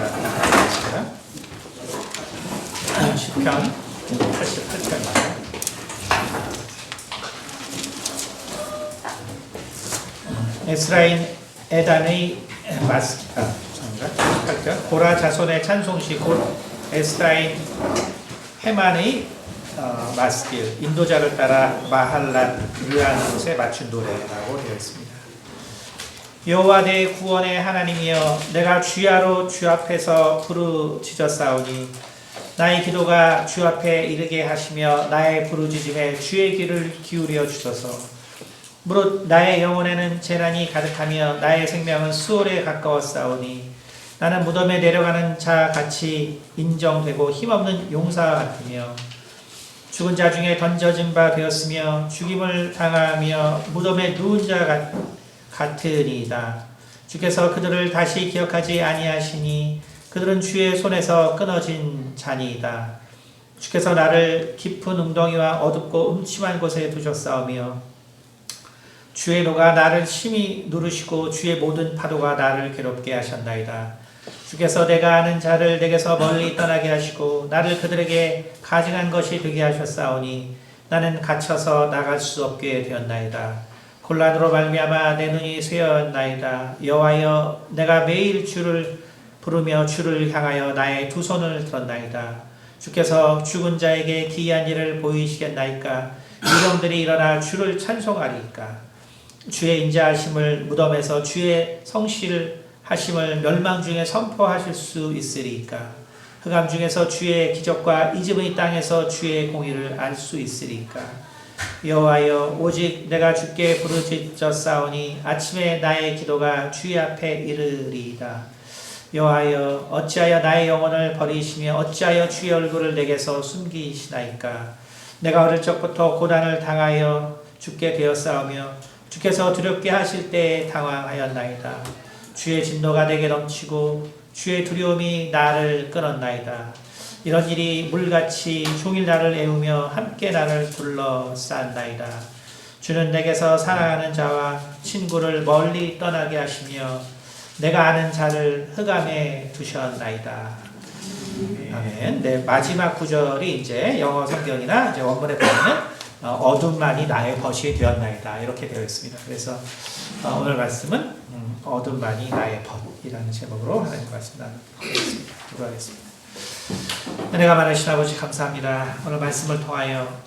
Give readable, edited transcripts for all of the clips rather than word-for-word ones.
우리가 나가겠습니다. 시편 88편입니다. 에스라인 에단의 마스기타 고라 자손의 찬송시 곧 에스라인 헤만의 마스길 인도자를 따라 마할랏 르하는 곳에 맞춘 노래라고 되어 있습니다. 여호와 내 구원의 하나님이여 내가 주야로 주 앞에서 부르짖었사오니 나의 기도가 주 앞에 이르게 하시며 나의 부르짖음에 주의 귀를 기울여 주소서. 무릇 나의 영혼에는 재난이 가득하며 나의 생명은 수월에 가까웠사오니 나는 무덤에 내려가는 자 같이 인정되고 힘없는 용사 같으며 죽은 자 중에 던져진 바 되었으며 죽임을 당하며 무덤에 누운 자 같으니이다. 주께서 그들을 다시 기억하지 아니하시니 그들은 주의 손에서 끊어진 자니이다. 주께서 나를 깊은 웅덩이와 어둡고 음침한 곳에 두셨사오며 주의 노가 나를 심히 누르시고 주의 모든 파도가 나를 괴롭게 하셨나이다. 주께서 내가 아는 자를 내게서 멀리 떠나게 하시고 나를 그들에게 가증한 것이 되게 하셨사오니 나는 갇혀서 나갈 수 없게 되었나이다. 곤란으로 말미암아 내 눈이 쇠었나이다. 여호와여 내가 매일 주를 부르며 주를 향하여 나의 두 손을 들었나이다. 주께서 죽은 자에게 기이한 일을 보이시겠나이까? 유령들이 일어나 주를 찬송하리이까? 주의 인자하심을 무덤에서 주의 성실하심을 멸망 중에 선포하실 수 있으리이까? 흑암 중에서 주의 기적과 이집의 땅에서 주의 공의를 알 수 있으리이까? 여호와여 오직 내가 주께 부르짖었사오니 아침에 나의 기도가 주의 앞에 이르리이다. 여호와여 어찌하여 나의 영혼을 버리시며 어찌하여 주의 얼굴을 내게서 숨기시나이까? 내가 어릴 적부터 고난을 당하여 죽게 되었사오며 주께서 두렵게 하실 때에 당황하였나이다. 주의 진노가 내게 넘치고 주의 두려움이 나를 끊었나이다. 이런 일이 물같이 종일 나를 애우며 함께 나를 둘러싼나이다. 주는 내게서 사랑하는 자와 친구를 멀리 떠나게 하시며 내가 아는 자를 흑암에 두셨나이다. 아멘. 네, 마지막 구절이 이제 영어 성경이나 이제 원문에 보면 어둠만이 나의 벗이 되었나이다 이렇게 되어 있습니다. 그래서 오늘 말씀은 어둠만이 나의 벗이라는 제목으로 하나님 말씀 나누겠습니다. 기도하겠습니다. 은혜가 많으신 아버지 감사합니다. 오늘 말씀을 통하여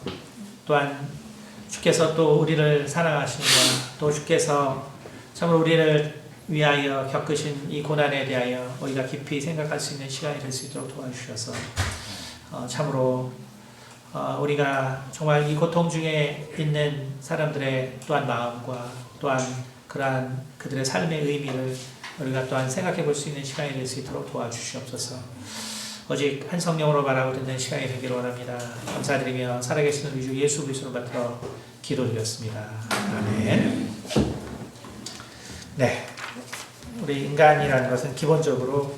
또한 주께서 또 우리를 사랑하시는 또 주께서 참으로 우리를 위하여 겪으신 이 고난에 대하여 우리가 깊이 생각할 수 있는 시간이 될 수 있도록 도와주셔서 참으로 우리가 정말 이 고통 중에 있는 사람들의 또한 마음과 또한 그러한 그들의 삶의 의미를 우리가 또한 생각해 볼 수 있는 시간이 될 수 있도록 도와주시옵소서. 오직 한 성령으로 바라고 듣는 시간이 되기를 원합니다. 감사드리며 살아계신 우리 주 예수 그리스도를 받들어 기도드렸습니다. 아멘. 네, 우리 인간이라는 것은 기본적으로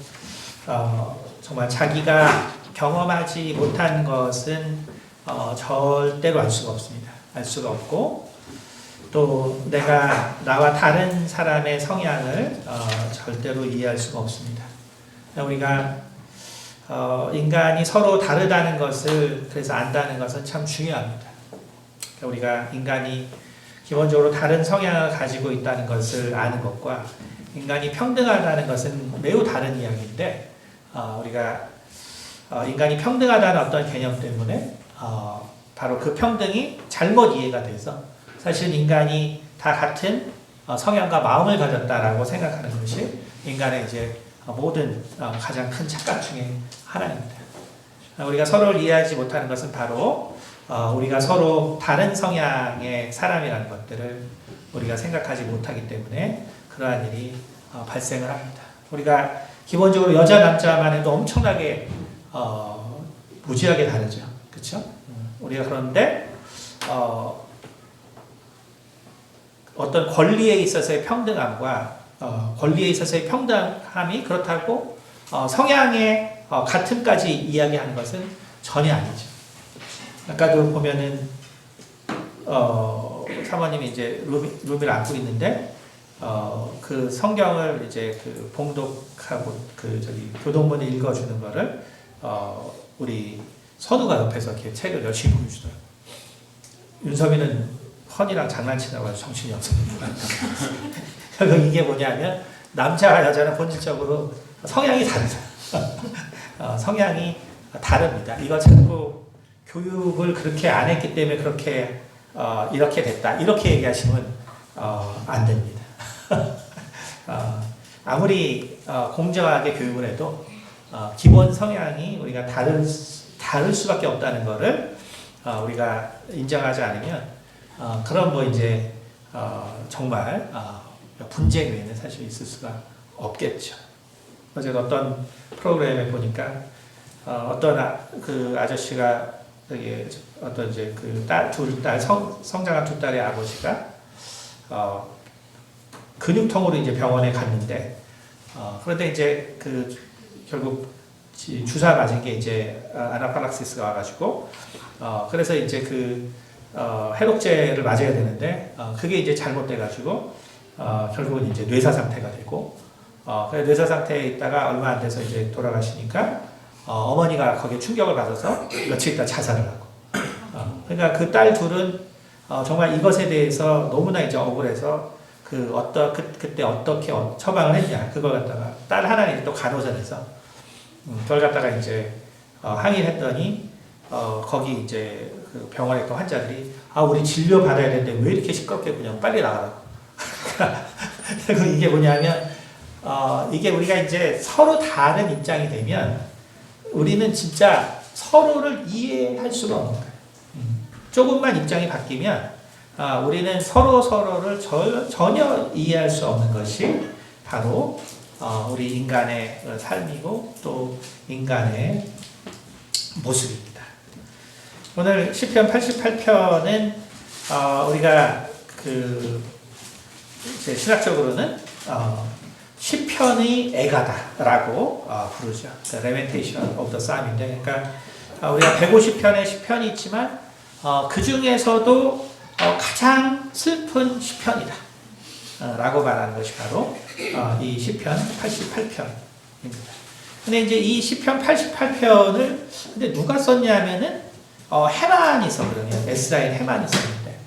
정말 자기가 경험하지 못한 것은 절대로 알 수가 없습니다. 알 수가 없고 또 내가 나와 다른 사람의 성향을 절대로 이해할 수가 없습니다. 우리가 인간이 서로 다르다는 것을 그래서 안다는 것은 참 중요합니다. 우리가 인간이 기본적으로 다른 성향을 가지고 있다는 것을 아는 것과 인간이 평등하다는 것은 매우 다른 이야기인데 우리가 인간이 평등하다는 어떤 개념 때문에 바로 그 평등이 잘못 이해가 돼서 사실 인간이 다 같은 성향과 마음을 가졌다라고 생각하는 것이 인간의 이제 모든 가장 큰 착각 중에 하나입니다. 우리가 서로를 이해하지 못하는 것은 바로 우리가 서로 다른 성향의 사람이라는 것들을 우리가 생각하지 못하기 때문에 그러한 일이 발생을 합니다. 우리가 기본적으로 여자 남자만 해도 엄청나게 무지하게 다르죠. 그렇죠? 우리가 그런데 어떤 권리에 있어서의 평등함과 권리에 있어서의 평등함이 그렇다고 성향의 같음까지 이야기하는 것은 전혀 아니죠. 아까도 보면은 사모님이 이제 루미를 안고 있는데 그 성경을 이제 그 봉독하고 교동문을 읽어주는 거를 우리 선우가 옆에서 이렇게 책을 열심히 보여주더라고요. 윤섭이는 헌이랑 장난치다가 정신이 없습니다. 결국 이게 뭐냐면 남자와 여자는 본질적으로 성향이 다르죠. 성향이 다릅니다. 이거 자꾸 교육을 그렇게 안 했기 때문에 그렇게 이렇게 됐다 이렇게 얘기하시면 안 됩니다. 아무리 공정하게 교육을 해도 기본 성향이 우리가 다를 수밖에 없다는 것을 우리가 인정하지 않으면 그런 뭐 이제 정말 분쟁 외에는 사실 있을 수가 없겠죠. 어제 어떤 프로그램에 보니까 어떤 그 아저씨가 여기 어떤 이제 그 성장한 두 딸의 아버지가 근육통으로 이제 병원에 갔는데 그런데 이제 그 결국 주사 맞은 게 이제 아나필락시스가 와가지고 그래서 이제 그 해독제를 맞아야 되는데 그게 이제 잘못돼가지고 결국은 이제 뇌사 상태가 되고 그래서 뇌사 상태에 있다가 얼마 안 돼서 이제 돌아가시니까 어머니가 거기에 충격을 받아서 며칠 있다 자살을 하고 그러니까 그 딸 둘은 정말 이것에 대해서 너무나 이제 억울해서 그때 어떻게 처방을 했냐 그걸 갖다가 딸 하나는 또 간호사에서 그걸 갖다가 이제 항의를 했더니 거기 이제 그 병원에 있던 환자들이 우리 진료 받아야 되는데 왜 이렇게 시끄럽게 그냥 빨리 나가라고. 그리고 이게 뭐냐면 이게 우리가 이제 서로 다른 입장이 되면 우리는 진짜 서로를 이해할 수가 없는 거예요. 조금만 입장이 바뀌면 우리는 서로를 전혀 이해할 수 없는 것이 바로 우리 인간의 삶이고 또 인간의 모습입니다. 오늘 시편 88편은 우리가 이제 신학적으로는 시편의 애가다라고 부르죠. Lamentation of the Psalm인데, 그러니까 우리가 150편의 시편이 있지만 그 중에서도 가장 슬픈 시편이다 라고 말하는 것이 바로 이 시편 88편입니다. 근데 이제 이 시편 88편을 근데 누가 썼냐면은 헤만이 썼거든요. 에스라인 헤만이 썼는데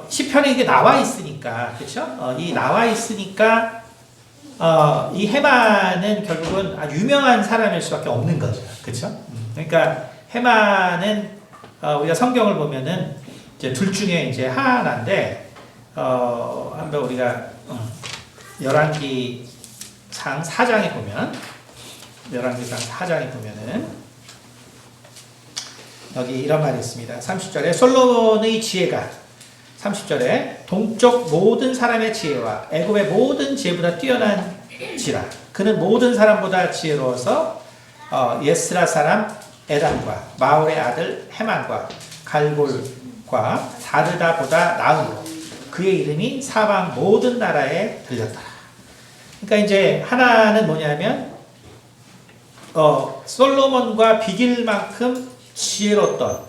시편에 이게 나와 있으니까 그렇죠? 이 나와 있으니까 이 헤만은 결국은 아주 유명한 사람일 수밖에 없는 거죠. 그렇죠? 그러니까 헤만은 우리가 성경을 보면은 이제 둘 중에 이제 하나인데 한번 우리가 열왕기상 4장에 보면 열왕기상 4장에 보면은 여기 이런 말이 있습니다. 30절에 솔로몬의 지혜가 30절에 동쪽 모든 사람의 지혜와 애굽의 모든 지혜보다 뛰어난지라 그는 모든 사람보다 지혜로워서 예스라 사람 에단과 마올의 아들 헤만과 갈골과 다르다보다 나으므로 그의 이름이 사방 모든 나라에 들렸더라. 그러니까 이제 하나는 뭐냐면 솔로몬과 비길 만큼 지혜로웠던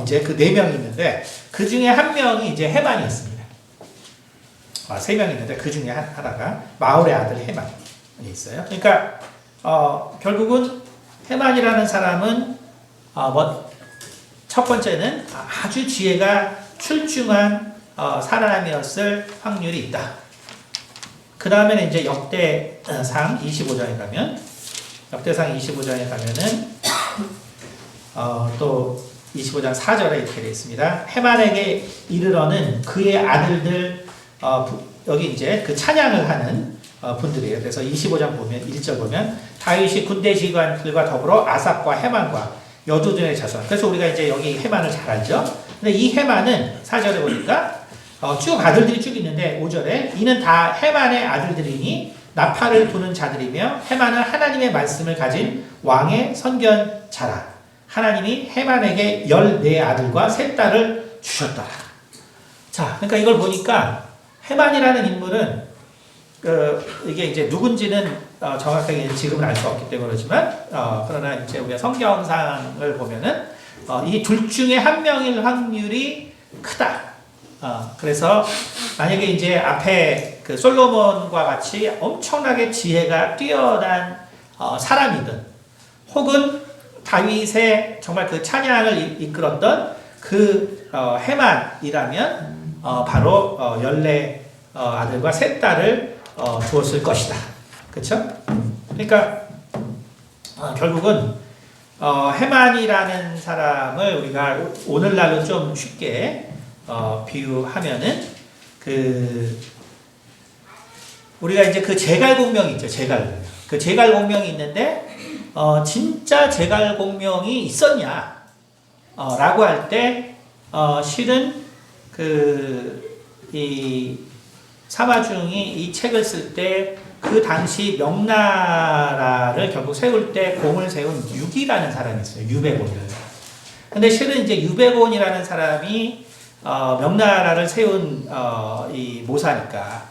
이제 그 네 명이 있는데 그 중에 한 명이 이제 헤만이 있습니다. 세 명이 있는데 그 중에 하나가 마올의 아들 헤만이 있어요. 그러니까 결국은 헤만이라는 사람은 첫 번째는 아주 지혜가 출중한 사람이었을 확률이 있다. 그 다음에는 이제 역대상 25장에 가면 역대상 25장에 가면은 또 25장 4절에 이렇게 되어 있습니다. 헤만에게 이르러는 그의 아들들 여기 이제 그 찬양을 하는 분들이에요. 그래서 25장 보면 1절 보면 다윗이 군대 지휘관들과 더불어 아삽과 헤만과 여두둔의 자손. 그래서 우리가 이제 여기 헤만을 잘 알죠. 근데 이 헤만은 4절에 보니까 쭉 아들들이 쭉 있는데 5절에 이는 다 헤만의 아들들이니 나팔을 부는 자들이며 헤만은 하나님의 말씀을 가진 왕의 선견자라. 하나님이 헤만에게 14아들과 3딸을 주셨더라. 자, 그러니까 이걸 보니까 헤만이라는 인물은 이게 이제 누군지는 정확하게 지금은 알 수 없기 때문에 그렇지만 그러나 이제 우리가 성경상을 보면은 이 둘 중에 한 명일 확률이 크다. 그래서 만약에 이제 앞에 그 솔로몬과 같이 엄청나게 지혜가 뛰어난 사람이든 혹은 다윗의 정말 그 찬양을 이끌었던 그 헤만이라면 바로 14 아들과 3 딸을 주었을 것이다. 그렇죠? 그러니까 결국은 헤만이라는 사람을 우리가 오늘날로 좀 쉽게 비유하면은 우리가 이제 그 제갈공명이 있죠. 제갈공명. 그 제갈공명이 있는데 진짜 제갈공명이 있었냐? 라고 할 때 실은 이 사마중이 이 책을 쓸 때 그 당시 명나라를 결국 세울 때 공을 세운 유기라는 사람이 있어요. 유배곤을. 근데 실은 이제 유배곤이라는 사람이 명나라를 세운 이 모사니까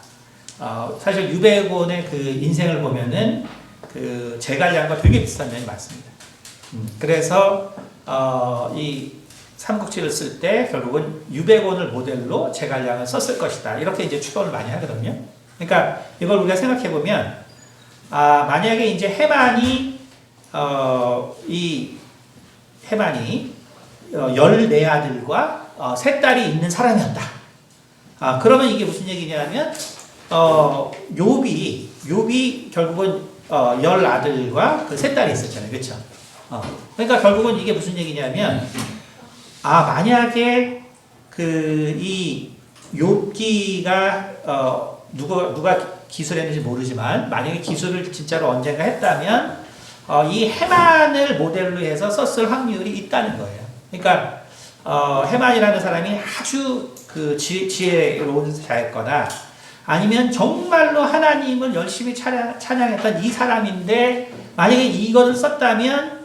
사실 유배곤의 그 인생을 보면은 그 제갈량과 되게 비슷한 면이 많습니다. 그래서 이 삼국지를 쓸 때 결국은 유배곤을 모델로 제갈량을 썼을 것이다. 이렇게 이제 추론을 많이 하거든요. 그러니까 이걸 우리가 생각해 보면 만약에 이제 이 헤만이 14 아들과 3 딸이 있는 사람이었다. 그러면 이게 무슨 얘기냐면 욥이 결국은 10 아들과 그 3 딸이 있었잖아요. 그렇죠? 그러니까 결국은 이게 무슨 얘기냐면 만약에 이 욥기가 누가 기술했는지 모르지만 만약에 기술을 진짜로 언젠가 했다면 이 헤만을 모델로 해서 썼을 확률이 있다는 거예요. 그러니까 헤만이라는 사람이 아주 그 지혜로운 자였거나 아니면 정말로 하나님을 열심히 찬양했던 이 사람인데 만약에 이것을 썼다면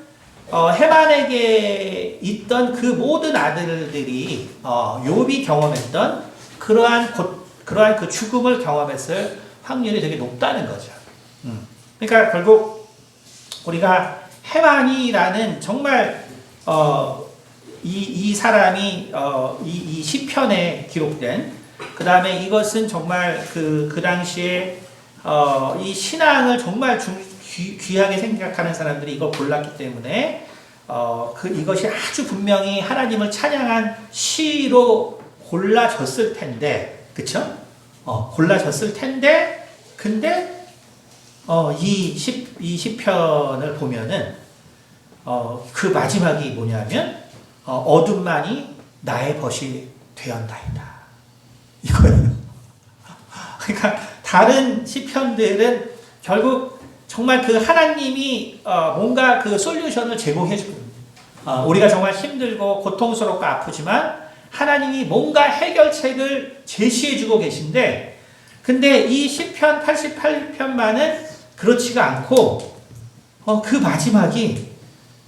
헤만에게 있던 그 모든 아들들이 욥이 경험했던 그러한 그 죽음을 경험했을 확률이 되게 높다는 거죠. 그러니까 결국 우리가 헤만이라는 정말 이 사람이 이 시편에 기록된 그 다음에 이것은 정말 그 당시에 이 신앙을 정말 귀하게 생각하는 사람들이 이걸 골랐기 때문에 이것이 아주 분명히 하나님을 찬양한 시로 골라졌을 텐데, 그쵸? 골라졌을 텐데, 근데 이 시편을 보면은 그 마지막이 뭐냐면 어둠만이 나의 벗이 되었나이다. 이거예요. 그러니까 다른 시편들은 결국 정말 그 하나님이 뭔가 그 솔루션을 제공해 주거든요. 우리가 정말 힘들고 고통스럽고 아프지만 하나님이 뭔가 해결책을 제시해 주고 계신데 근데 이 시편 88편만은 그렇지가 않고 그 마지막이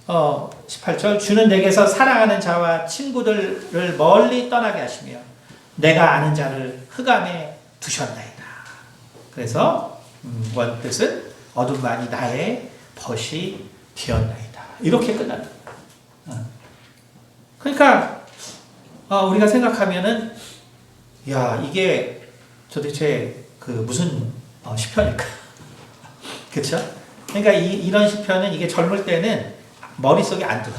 18절 주는 내게서 사랑하는 자와 친구들을 멀리 떠나게 하시며 내가 아는 자를 흑암에 두셨나이다. 그래서 원뜻은 어둠만이 나의 벗이 되었나이다. 이렇게 끝난다. 그러니까 우리가 생각하면은 야 이게 도대체 그 무슨 시편일까? 그렇죠? 그러니까 이런 시편은 이게 젊을 때는 머릿속에 안 들어요.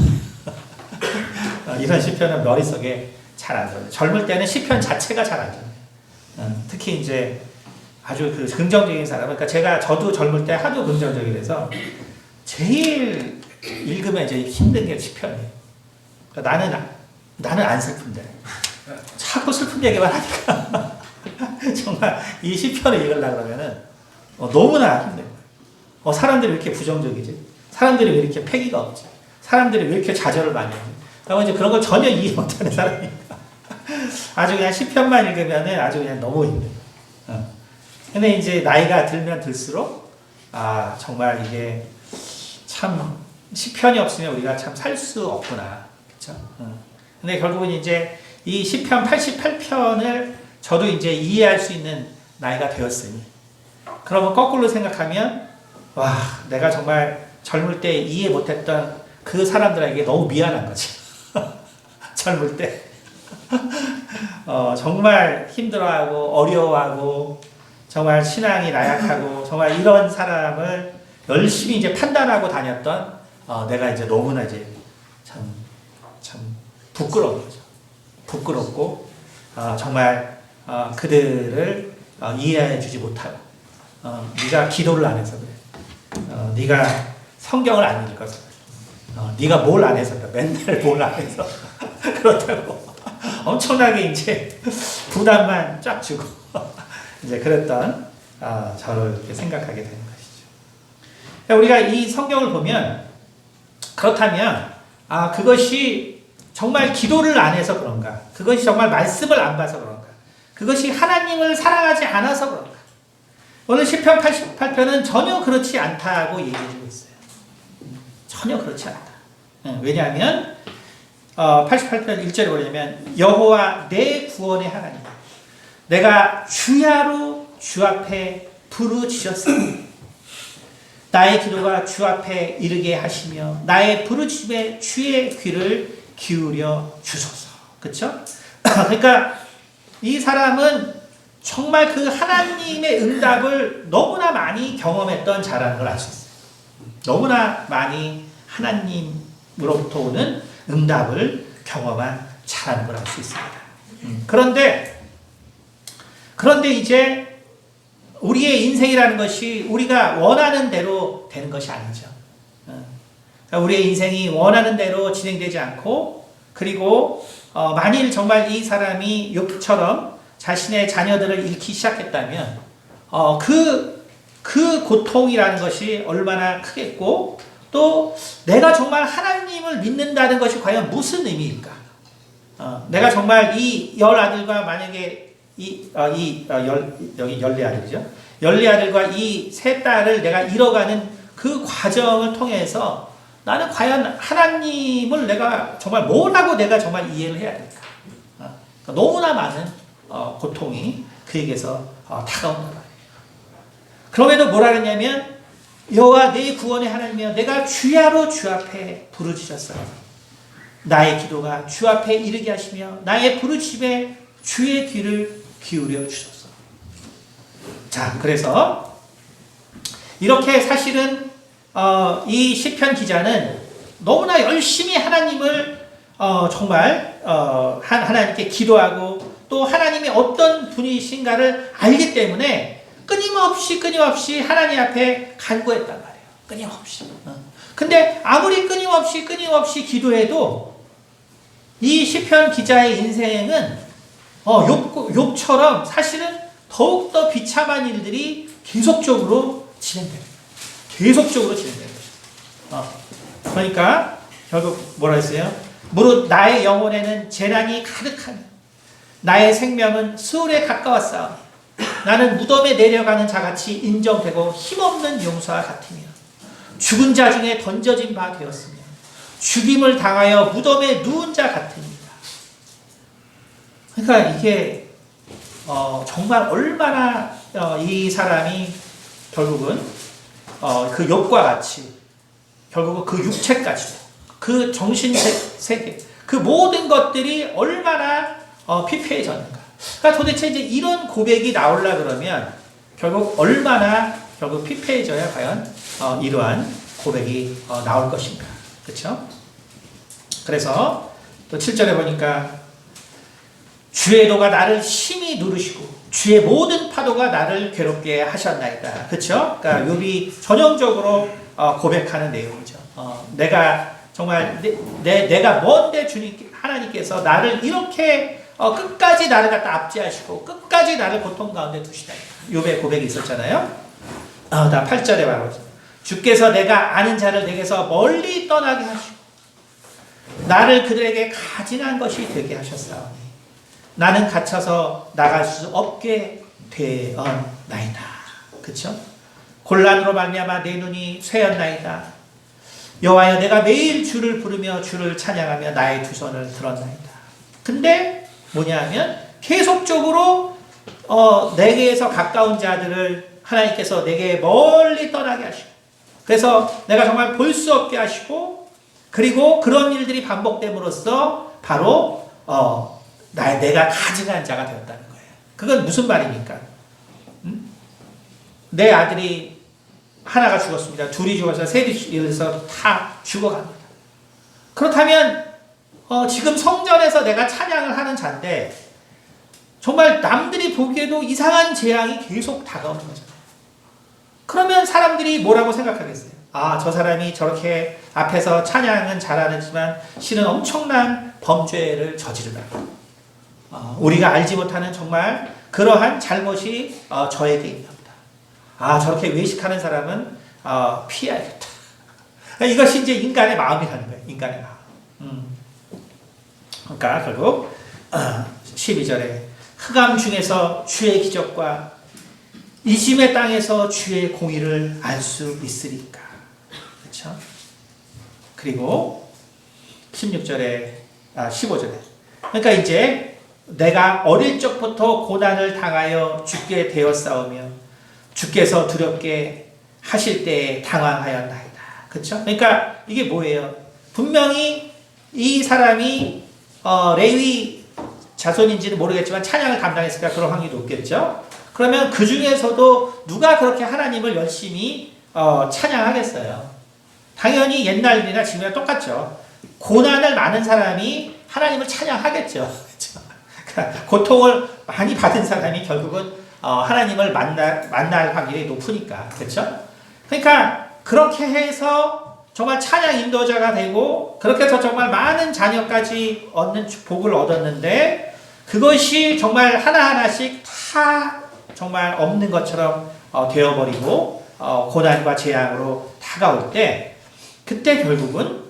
이런 시편은 머릿속에 잘 안 들어요. 젊을 때는 시편 자체가 잘 안 들어요. 특히 이제 아주 그 긍정적인 사람, 그러니까 저도 젊을 때 하도 긍정적이라서 제일 읽으면 이제 힘든 게 시편이에요. 그러니까 나는 안 슬픈데 자꾸 슬픈 얘기만 하니까 정말 이 시편을 읽으려고 그러면은 너무나 힘든 거예요. 사람들이 왜 이렇게 부정적이지? 사람들이 왜 이렇게 패기가 없지? 사람들이 왜 이렇게 좌절을 많이 하지? 그러면 이제 그런 걸 전혀 이해 못하는 사람이니까 아주 그냥 시편만 읽으면은 아주 그냥 너무 힘들어요. 근데 이제 나이가 들면 들수록 정말 이게 참 시편이 없으면 우리가 참 살 수 없구나. 그렇죠? 근데 결국은 이제 이 시편 88편을 저도 이제 이해할 수 있는 나이가 되었으니 그러면 거꾸로 생각하면 와 내가 정말 젊을 때 이해 못했던 그 사람들에게 너무 미안한 거지. 젊을 때 정말 힘들어하고 어려워하고 정말 신앙이 나약하고 정말 이런 사람을 열심히 이제 판단하고 다녔던 내가 이제 너무나 이제 참 부끄러운 거죠. 부끄럽고 정말 그들을 이해해 주지 못하고 네가 기도를 안 해서 그래. 네가 성경을 안 읽어서 그래. 네가 뭘 안 해서 그래. 맨날 뭘 안 해서 그렇다고 엄청나게 이제 부담만 쫙 주고 이제 그랬던 저를 이렇게 생각하게 되는 것이죠. 우리가 이 성경을 보면 그렇다면 그것이 정말 기도를 안 해서 그런가? 그것이 정말 말씀을 안 봐서 그런가? 그것이 하나님을 사랑하지 않아서 그런가? 오늘 시편 88편은 전혀 그렇지 않다고 얘기해주고 있어요. 전혀 그렇지 않다. 왜냐하면 88편 1절에 보려면 여호와 내 구원의 하나님 내가 주야로 주 앞에 부르짖었으니 나의 기도가 주 앞에 이르게 하시며 나의 부르짖음에 주의 귀를 기울여 주소서. 그렇죠? 그러니까 이 사람은 정말 그 하나님의 응답을 너무나 많이 경험했던 자라는 걸 알 수 있어요. 너무나 많이 하나님으로부터 오는 응답을 경험한 자라는 걸 알 수 있습니다. 그런데 이제 우리의 인생이라는 것이 우리가 원하는 대로 되는 것이 아니죠. 우리의 인생이 원하는 대로 진행되지 않고 그리고 만일 정말 이 사람이 욥처럼 자신의 자녀들을 잃기 시작했다면 그 고통이라는 것이 얼마나 크겠고 또 내가 정말 하나님을 믿는다는 것이 과연 무슨 의미일까? 내가 정말 이 열 아들과 만약에 여기 열네 아들이죠. 열네 아들과 이 세 딸을 내가 잃어가는 그 과정을 통해서 나는 과연 하나님을 내가 정말 뭐라고 내가 정말 이해를 해야 될까? 그러니까 너무나 많은 고통이 그에게서 다가온단 말이에요. 그럼에도 뭐라 그랬냐면 여호와 내 구원의 하나님이여 내가 주야로 주 앞에 부르짖었어요. 나의 기도가 주 앞에 이르게 하시며 나의 부르짖음에 주의 귀를 기울여 주소서. 자, 그래서 이렇게 사실은 이 시편 기자는 너무나 열심히 하나님을 정말 하나님께 기도하고 또 하나님이 어떤 분이신가를 알기 때문에 끊임없이 하나님 앞에 간구했단 말이에요. 끊임없이. 근데 아무리 끊임없이 기도해도 이 시편 기자의 인생은 욥처럼 사실은 더욱더 비참한 일들이 계속적으로 진행됩니다. 그러니까 결국 뭐라 했어요? 무릇 나의 영혼에는 재난이 가득하니 나의 생명은 수월에 가까웠사오니 나는 무덤에 내려가는 자같이 인정되고 힘없는 용사와 같으며 죽은 자 중에 던져진 바 되었으며 죽임을 당하여 무덤에 누운 자 같으니라. 그러니까 이게 정말 얼마나 이 사람이 결국은 그 욥과 같이 결국은 그 육체까지 그 정신 세계 그 모든 것들이 얼마나 피폐해졌는가. 그러니까 도대체 이제 이런 고백이 나오려 그러면 결국 얼마나 결국 피폐해져야 과연 이러한 고백이 나올 것인가. 그렇죠? 그래서 또 7절에 보니까 주의 도가 나를 심히 누르시고 주의 모든 파도가 나를 괴롭게 하셨나이다. 그렇죠? 그러니까 욥이 전형적으로 고백하는 내용이죠. 내가 정말 내가 뭔데 주님 하나님께서 나를 이렇게 끝까지 나를 갖다 압제하시고 끝까지 나를 고통 가운데 두시다. 욥의 고백이 있었잖아요. 다 8절에 바로 주께서 내가 아는 자를 내게서 멀리 떠나게 하시고 나를 그들에게 가증한 것이 되게 하셨사오니 나는 갇혀서 나갈 수 없게 되었나이다. 그렇죠? 곤란으로 말미암아 내 눈이 쇠였나이다. 여호와여 내가 매일 주를 부르며 주를 찬양하며 나의 두 손을 들었나이다. 근데 뭐냐 하면 계속적으로 내게에서 가까운 자들을 하나님께서 내게 멀리 떠나게 하시고 그래서 내가 정말 볼 수 없게 하시고 그리고 그런 일들이 반복됨으로써 바로 내가 가증한 자가 되었다는 거예요. 그건 무슨 말입니까? 내 아들이 하나가 죽었습니다. 둘이 죽어서 셋이 이어서 다 죽어갑니다. 그렇다면 지금 성전에서 내가 찬양을 하는 자인데 정말 남들이 보기에도 이상한 재앙이 계속 다가오는 거잖아요. 그러면 사람들이 뭐라고 생각하겠어요? 아, 저 사람이 저렇게 앞에서 찬양은 잘하지만 실은 엄청난 범죄를 저지르다. 우리가 알지 못하는 정말 그러한 잘못이 저에게 있나 보다. 아, 저렇게 외식하는 사람은 피해야겠다. 이것이 이제 인간의 마음이라는 거예요. 인간의 마음. 그러니까 결국 12절에 흑암 중에서 주의 기적과 이짐의 땅에서 주의 공의를 알 수 있으리까. 그렇죠? 그리고 15절에 그러니까 이제 내가 어릴 적부터 고난을 당하여 죽게 되었사오며 주께서 두렵게 하실 때에 당황하였나이다. 그렇죠? 그러니까 이게 뭐예요? 분명히 이 사람이 레위 자손인지는 모르겠지만 찬양을 담당했으니까 그런 확률이 높겠죠. 그러면 그 중에서도 누가 그렇게 하나님을 열심히 찬양하겠어요? 당연히 옛날이나 지금이나 똑같죠. 고난을 많은 사람이 하나님을 찬양하겠죠. 그렇죠? 고통을 많이 받은 사람이 결국은 하나님을 만날 확률이 높으니까. 그렇죠? 그러니까 그렇게 해서 정말 찬양 인도자가 되고 그렇게 해서 정말 많은 자녀까지 얻는 복을 얻었는데 그것이 정말 하나하나씩 다 정말 없는 것처럼 되어버리고 고난과 재앙으로 다가올 때 그때 결국은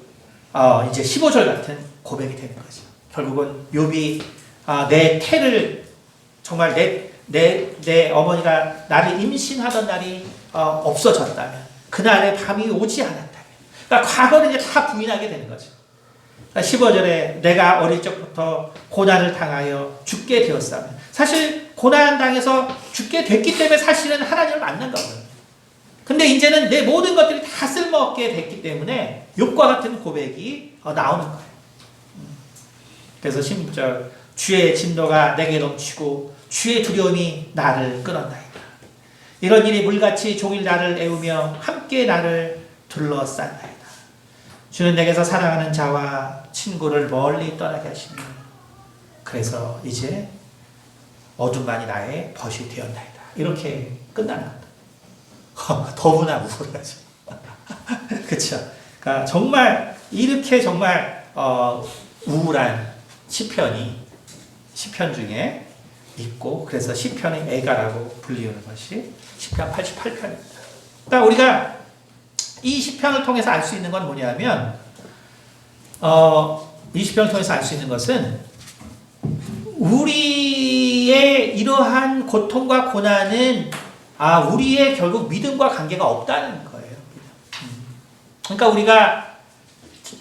이제 15절 같은 고백이 되는 거죠. 결국은 욥이 내 태를 정말 내 어머니가 나를 임신하던 날이 없어졌다면 그날의 밤이 오지 않았다면 그러니까 과거를 이제 다 부인하게 되는 거죠. 15절에 내가 어릴 적부터 고난을 당하여 죽게 되었다면 사실 고난 당해서 죽게 됐기 때문에 사실은 하나님을 만난 거거든요. 근데 이제는 내 모든 것들이 다 쓸모없게 됐기 때문에 욥과 같은 고백이 나오는 거예요. 그래서 16절 주의 진노가 내게 넘치고 주의 두려움이 나를 끊었나이다. 이런 일이 물같이 종일 나를 애우며 함께 나를 둘러싼나이다. 주는 내게서 사랑하는 자와 친구를 멀리 떠나게 하시니 그래서 이제 어둠만이 나의 벗이 되었나이다. 이렇게 끝나는 겁니다. 더구나 우울하죠. 그렇죠. 그러니까 정말 이렇게 정말 우울한 시편이 시편 중에 있고 그래서 시편의 애가라고 불리우는 것이 시편 88편입니다. 그러니까 우리가 이 시편을 통해서 알 수 있는 건 뭐냐면 이 시편을 통해서 알 수 있는 것은 우리의 이러한 고통과 고난은 우리의 결국 믿음과 관계가 없다는 거예요. 그러니까 우리가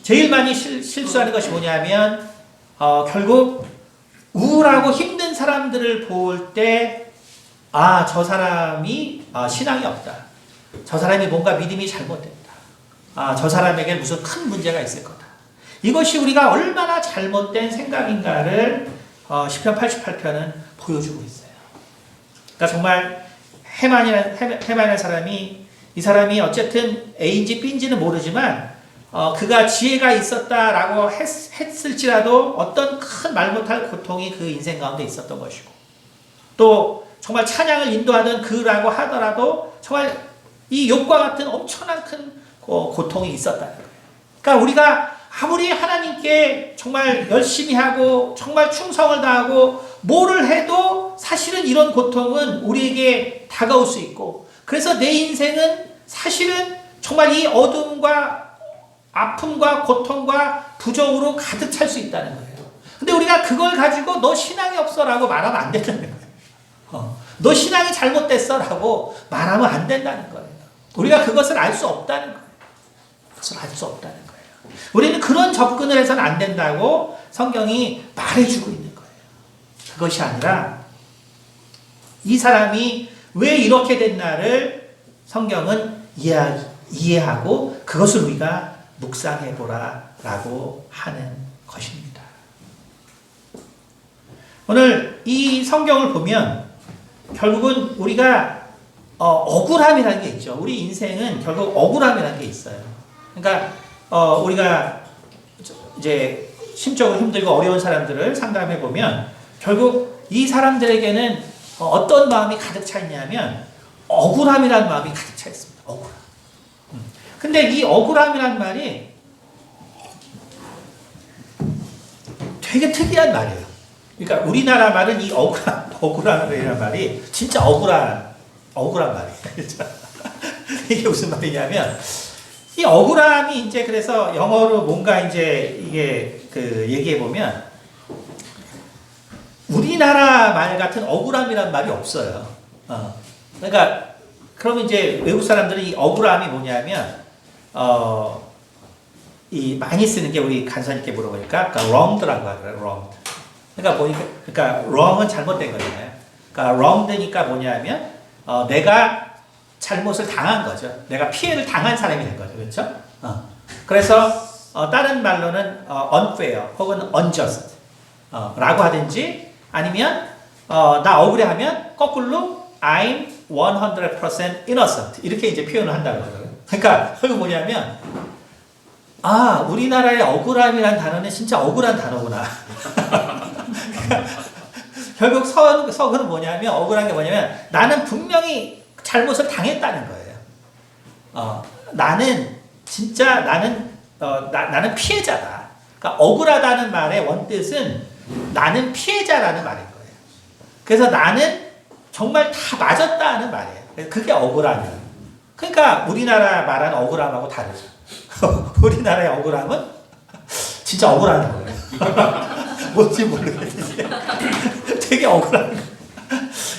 제일 많이 실수하는 것이 뭐냐면 결국 우울하고 힘든 사람들을 볼 때 저 사람이 신앙이 없다. 저 사람이 뭔가 믿음이 잘못됐다. 저 사람에게 무슨 큰 문제가 있을 거다. 이것이 우리가 얼마나 잘못된 생각인가를 시편 88편은 보여주고 있어요. 그러니까 정말 헤만이라는 사람이 이 사람이 어쨌든 A인지 B인지는 모르지만 그가 지혜가 있었다라고 했을지라도 어떤 큰 말 못할 고통이 그 인생 가운데 있었던 것이고 또 정말 찬양을 인도하던 그라고 하더라도 정말 이 욥과 같은 엄청난 큰 고통이 있었다는 거예요. 그러니까 우리가 아무리 하나님께 정말 열심히 하고 정말 충성을 다하고 뭐를 해도 사실은 이런 고통은 우리에게 다가올 수 있고 그래서 내 인생은 사실은 정말 이 어둠과 아픔과 고통과 부정으로 가득 찰 수 있다는 거예요. 근데 우리가 그걸 가지고 너 신앙이 없어라고 말하면 안 된다는 거예요. 너 신앙이 잘못됐어라고 말하면 안 된다는 거예요. 우리가 그것을 알 수 없다는 거예요. 그것을 알 수 없다는 거예요. 우리는 그런 접근을 해서는 안 된다고 성경이 말해주고 있는 거예요. 그것이 아니라 이 사람이 왜 이렇게 됐나를 성경은 이해하고 그것을 우리가 묵상해보라 라고 하는 것입니다. 오늘 이 성경을 보면 결국은 우리가 억울함이라는 게 있죠. 우리 인생은 결국 억울함이라는 게 있어요. 그러니까 우리가 이제 심적으로 힘들고 어려운 사람들을 상담해 보면 결국 이 사람들에게는 어떤 마음이 가득 차 있냐면 억울함이라는 마음이 가득 차 있습니다. 억울함. 근데 이 억울함이라는 말이 되게 특이한 말이에요. 그러니까 우리나라 말은 이 억울함이라는 말이 진짜 억울한 말이에요. 이게 무슨 말이냐면 이 억울함이 이제 그래서 영어로 뭔가 이제 이게 얘기해 보면 우리나라 말 같은 억울함이라는 말이 없어요. 그러니까 그러면 이제 외국 사람들은 이 억울함이 뭐냐면 이 많이 쓰는 게 우리 간사님께 물어보니까 그러니까 wronged라고 하더라고요. wronged. 그러니까 wrong은 잘못된 거잖아요. 그러니까 wronged니까 뭐냐면 내가 잘못을 당한 거죠. 내가 피해를 당한 사람이 된 거죠. 그렇죠? 그래서 다른 말로는 unfair 혹은 unjust 라고 하든지 아니면 나 억울해하면 거꾸로 I'm 100% innocent 이렇게 이제 표현을 한다고 하더라고요. 그러니까 그게 뭐냐면 우리나라의 억울함이란 단어는 진짜 억울한 단어구나. 결국 서구는 뭐냐면 억울한 게 뭐냐면 나는 분명히 잘못을 당했다는 거예요. 나는 피해자다. 그러니까 억울하다는 말의 원뜻은 나는 피해자라는 말인 거예요. 그래서 나는 정말 다 맞았다는 말이에요. 그게 억울함이에요. 그러니까 우리나라 말하는 억울함하고 다르죠. 우리나라의 억울함은 진짜 억울한 거예요. 뭔지 모르겠는데 되게 억울한 거예요.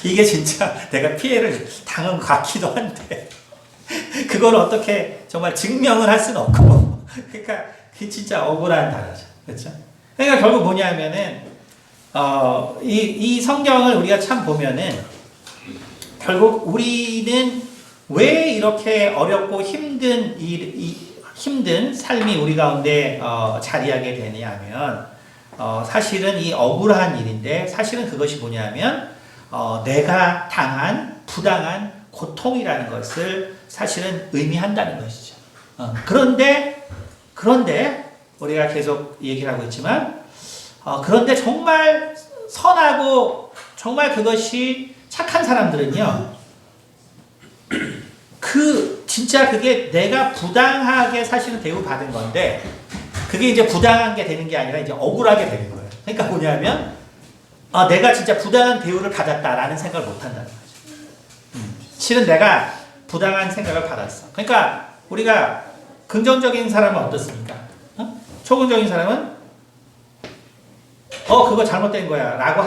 이게 진짜 내가 피해를 당한 것 같기도 한데 그걸 어떻게 정말 증명을 할 수는 없고 그러니까 그게 진짜 억울한 단어죠. 그렇죠? 그러니까 결국 뭐냐면은 이 성경을 우리가 참 보면은 결국 우리는 왜 이렇게 어렵고 힘든 힘든 삶이 우리 가운데 자리하게 되냐면 사실은 이 억울한 일인데 사실은 그것이 뭐냐면 내가 당한 부당한 고통이라는 것을 사실은 의미한다는 것이죠. 그런데 우리가 계속 얘기를 하고 있지만 그런데 정말 선하고 정말 그것이 착한 사람들은요. 진짜 그게 내가 부당하게 사실은 대우받은 건데 그게 이제 부당한 게 되는 게 아니라 이제 억울하게 되는 거예요. 그러니까 뭐냐면 내가 진짜 부당한 대우를 받았다라는 생각을 못 한다는 거죠. 실은 내가 부당한 생각을 받았어. 그러니까 우리가 긍정적인 사람은 어떻습니까? 초긍정적인 사람은 그거 잘못된 거야 라고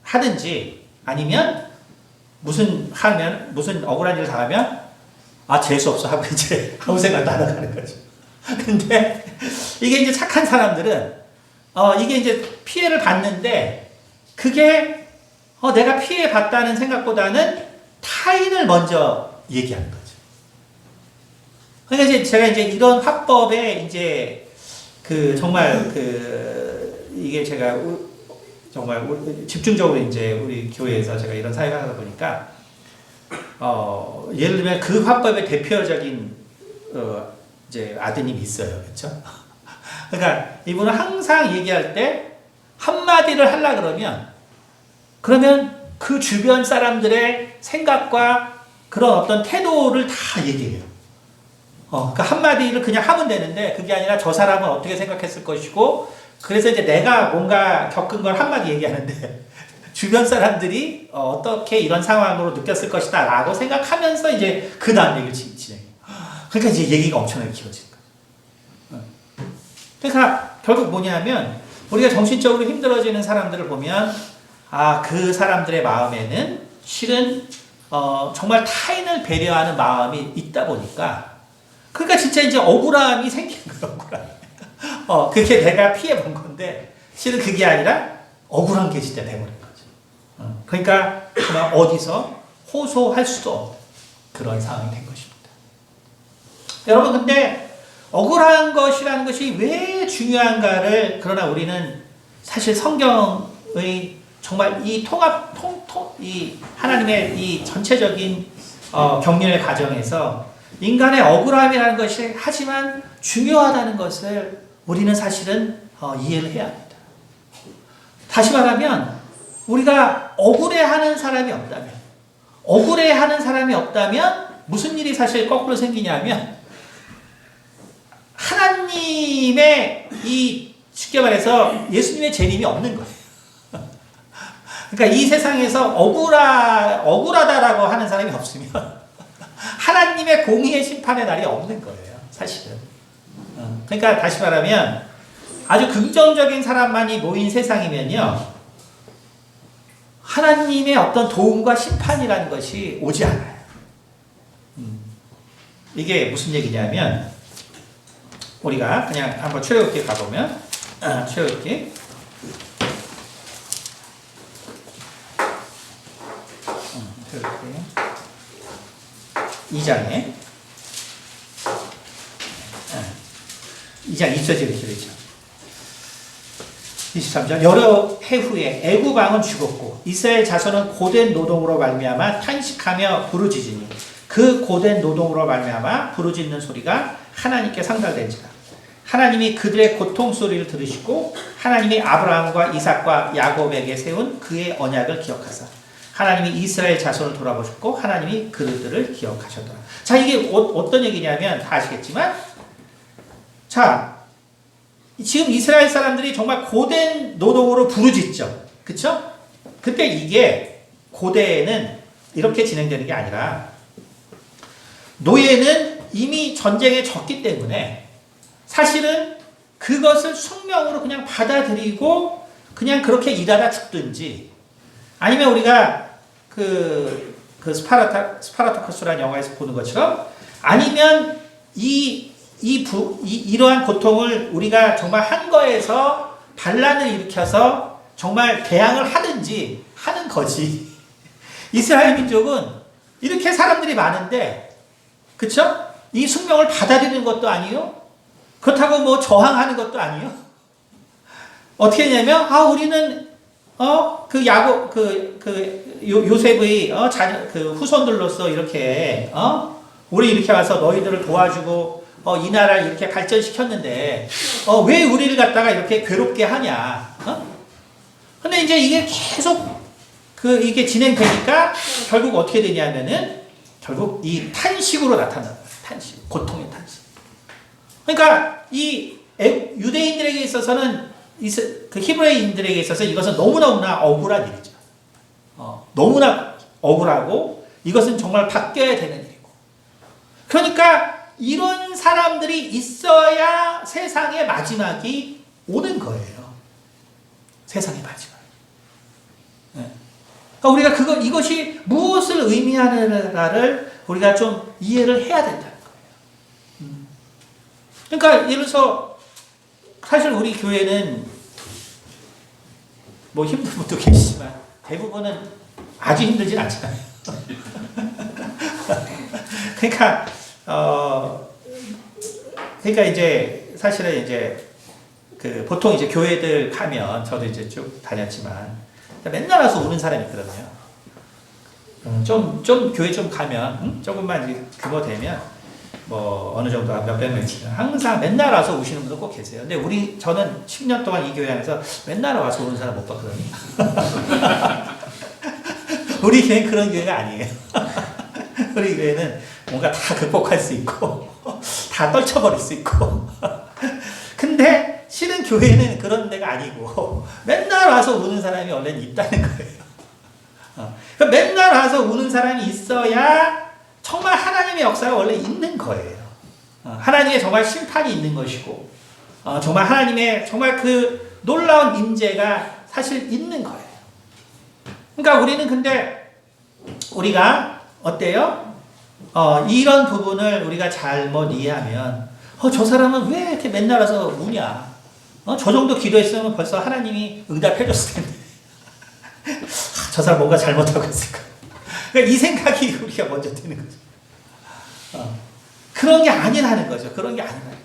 하든지 아니면 무슨 억울한 일을 당하면 재수 없어 하고 이제 아무 생각도 안 하는 거죠. 근데 이게 이제 착한 사람들은 이게 이제 피해를 받는데 그게 내가 피해 받다는 생각보다는 타인을 먼저 얘기하는 거죠. 그러니까 이제 제가 이제 이런 화법에 이제 정말 이게 제가 정말 집중적으로 이제 우리 교회에서 제가 이런 사역을 하다 보니까 예를 들면 그 화법의 대표적인 이제 아드님이 있어요. 그렇죠? 그러니까 이분은 항상 얘기할 때 한마디를 하려 그러면 그 주변 사람들의 생각과 그런 어떤 태도를 다 얘기해요. 그러니까 한마디를 그냥 하면 되는데 그게 아니라 저 사람은 어떻게 생각했을 것이고 그래서 이제 내가 뭔가 겪은 걸 한마디 얘기하는데 주변 사람들이 어떻게 이런 상황으로 느꼈을 것이다 라고 생각하면서 이제 그 다음 얘기를 진행해요. 그러니까 이제 얘기가 엄청나게 길어지는 거예요. 그러니까 결국 뭐냐면 우리가 정신적으로 힘들어지는 사람들을 보면 그 사람들의 마음에는 실은 정말 타인을 배려하는 마음이 있다 보니까 그러니까 진짜 이제 억울함이 생기는 거예요. 억울함이. 그게 내가 피해 본 건데 실은 그게 아니라 억울한 게 진짜 돼버린 거죠. 그러니까 정말 어디서 호소할 수도 없는 그런 상황이 된 것입니다. 여러분 근데 억울한 것이라는 것이 왜 중요한가를 그러나 우리는 사실 성경의 정말 이 이 하나님의 이 전체적인 경륜의 과정에서 인간의 억울함이라는 것이 하지만 중요하다는 것을 우리는 사실은 이해를 해야 합니다. 다시 말하면 우리가 억울해하는 사람이 없다면 무슨 일이 사실 거꾸로 생기냐면 하나님의 쉽게 말해서 예수님의 재림이 없는 거예요. 그러니까 이 세상에서 억울하다라고 하는 사람이 없으면 하나님의 공의의 심판의 날이 없는 거예요, 사실은. 그러니까 다시 말하면 아주 긍정적인 사람만이 모인 세상이면요, 하나님의 어떤 도움과 심판이라는 것이 오지 않아요. 이게 무슨 얘기냐면, 우리가 그냥 한번 출애굽기 가보면, 출애굽기 2장에 2장 2절에 이렇게 되죠. 23절 여러 해 후에 애굽 왕은 죽었고 이스라엘 자손은 고된 노동으로 말미암아 탄식하며 부르짖으니 그 고된 노동으로 말미암아 부르짖는 소리가 하나님께 상달된지라. 하나님이 그들의 고통 소리를 들으시고 하나님이 아브라함과 이삭과 야곱에게 세운 그의 언약을 기억하사 하나님이 이스라엘 자손을 돌아보셨고 하나님이 그들을 기억하셨더라. 자, 이게 어떤 얘기냐면 다 아시겠지만, 자, 지금 이스라엘 사람들이 정말 고된 노동으로 부르짖죠. 그쵸? 그때 이게 고대에는 이렇게 진행되는 게 아니라 노예는 이미 전쟁에 졌기 때문에 사실은 그것을 숙명으로 그냥 받아들이고 그냥 그렇게 일하다 죽든지, 아니면 우리가 스파르타쿠스라는 영화에서 보는 것처럼, 아니면 이러한 고통을 우리가 정말 한 거에서 반란을 일으켜서 정말 대항을 하든지 하는 거지. 이스라엘 민족은 이렇게 사람들이 많은데, 그쵸? 이 숙명을 받아들이는 것도 아니요. 그렇다고 뭐 저항하는 것도 아니요. 어떻게 했냐면, 우리는 요셉의 후손들로서 이렇게 우리 이렇게 와서 너희들을 도와주고 이 나라를 이렇게 발전시켰는데 왜 우리를 갖다가 이렇게 괴롭게 하냐? 근데 이제 이게 계속 이게 진행되니까 결국 어떻게 되냐면은 결국 이 탄식으로 나타나는 거예요. 탄식, 고통의 탄식. 그러니까 이 유대인들에게 있어서는 그 히브리인들에게 있어서 이것은 너무나 억울한 일이죠. 너무나 억울하고 이것은 정말 바뀌어야 되는 일이고. 그러니까 이런 사람들이 있어야 세상의 마지막이 오는 거예요. 세상의 마지막. 네. 그러니까 우리가 이것이 무엇을 의미하는가를 우리가 좀 이해를 해야 된다는 거예요. 그러니까 예를 들어서 사실 우리 교회는 뭐 힘든 분도 계시지만 대부분은 아주 힘들진 않잖아요. 그러니까 이제 사실은 이제 보통 이제 교회들 가면 저도 이제 쭉 다녔지만 맨날 와서 우는 사람이 있거든요. 좀 교회 좀 가면 조금만 이제 규모 되면 뭐 어느 정도 몇백 명씩 항상 맨날 와서 우시는 분도 꼭 계세요. 근데 저는 10년 동안 이 교회 안에서 맨날 와서 우는 사람 못 봤거든요. 우리 교회는 그런 교회가 아니에요. 우리 교회는 뭔가 다 극복할 수 있고 다 떨쳐버릴 수 있고 근데 실은 교회는 그런 데가 아니고 맨날 와서 우는 사람이 원래는 있다는 거예요. 그러니까 맨날 와서 우는 사람이 있어야 정말 하나님의 역사가 원래 있는 거예요. 하나님의 정말 심판이 있는 것이고 정말 하나님의 정말 그 놀라운 임재가 사실 있는 거예요. 그러니까 우리는 근데 우리가 어때요? 이런 부분을 우리가 잘못 이해하면 저 사람은 왜 이렇게 맨날 와서 우냐? 저 정도 기도했으면 벌써 하나님이 응답해 줬을 텐데 저 사람 뭔가 잘못하고 있을까? 그러니까 이 생각이 우리가 먼저 드는 거죠. 그런 게 아니라는 거죠. 그런 게 아니라는 거예요.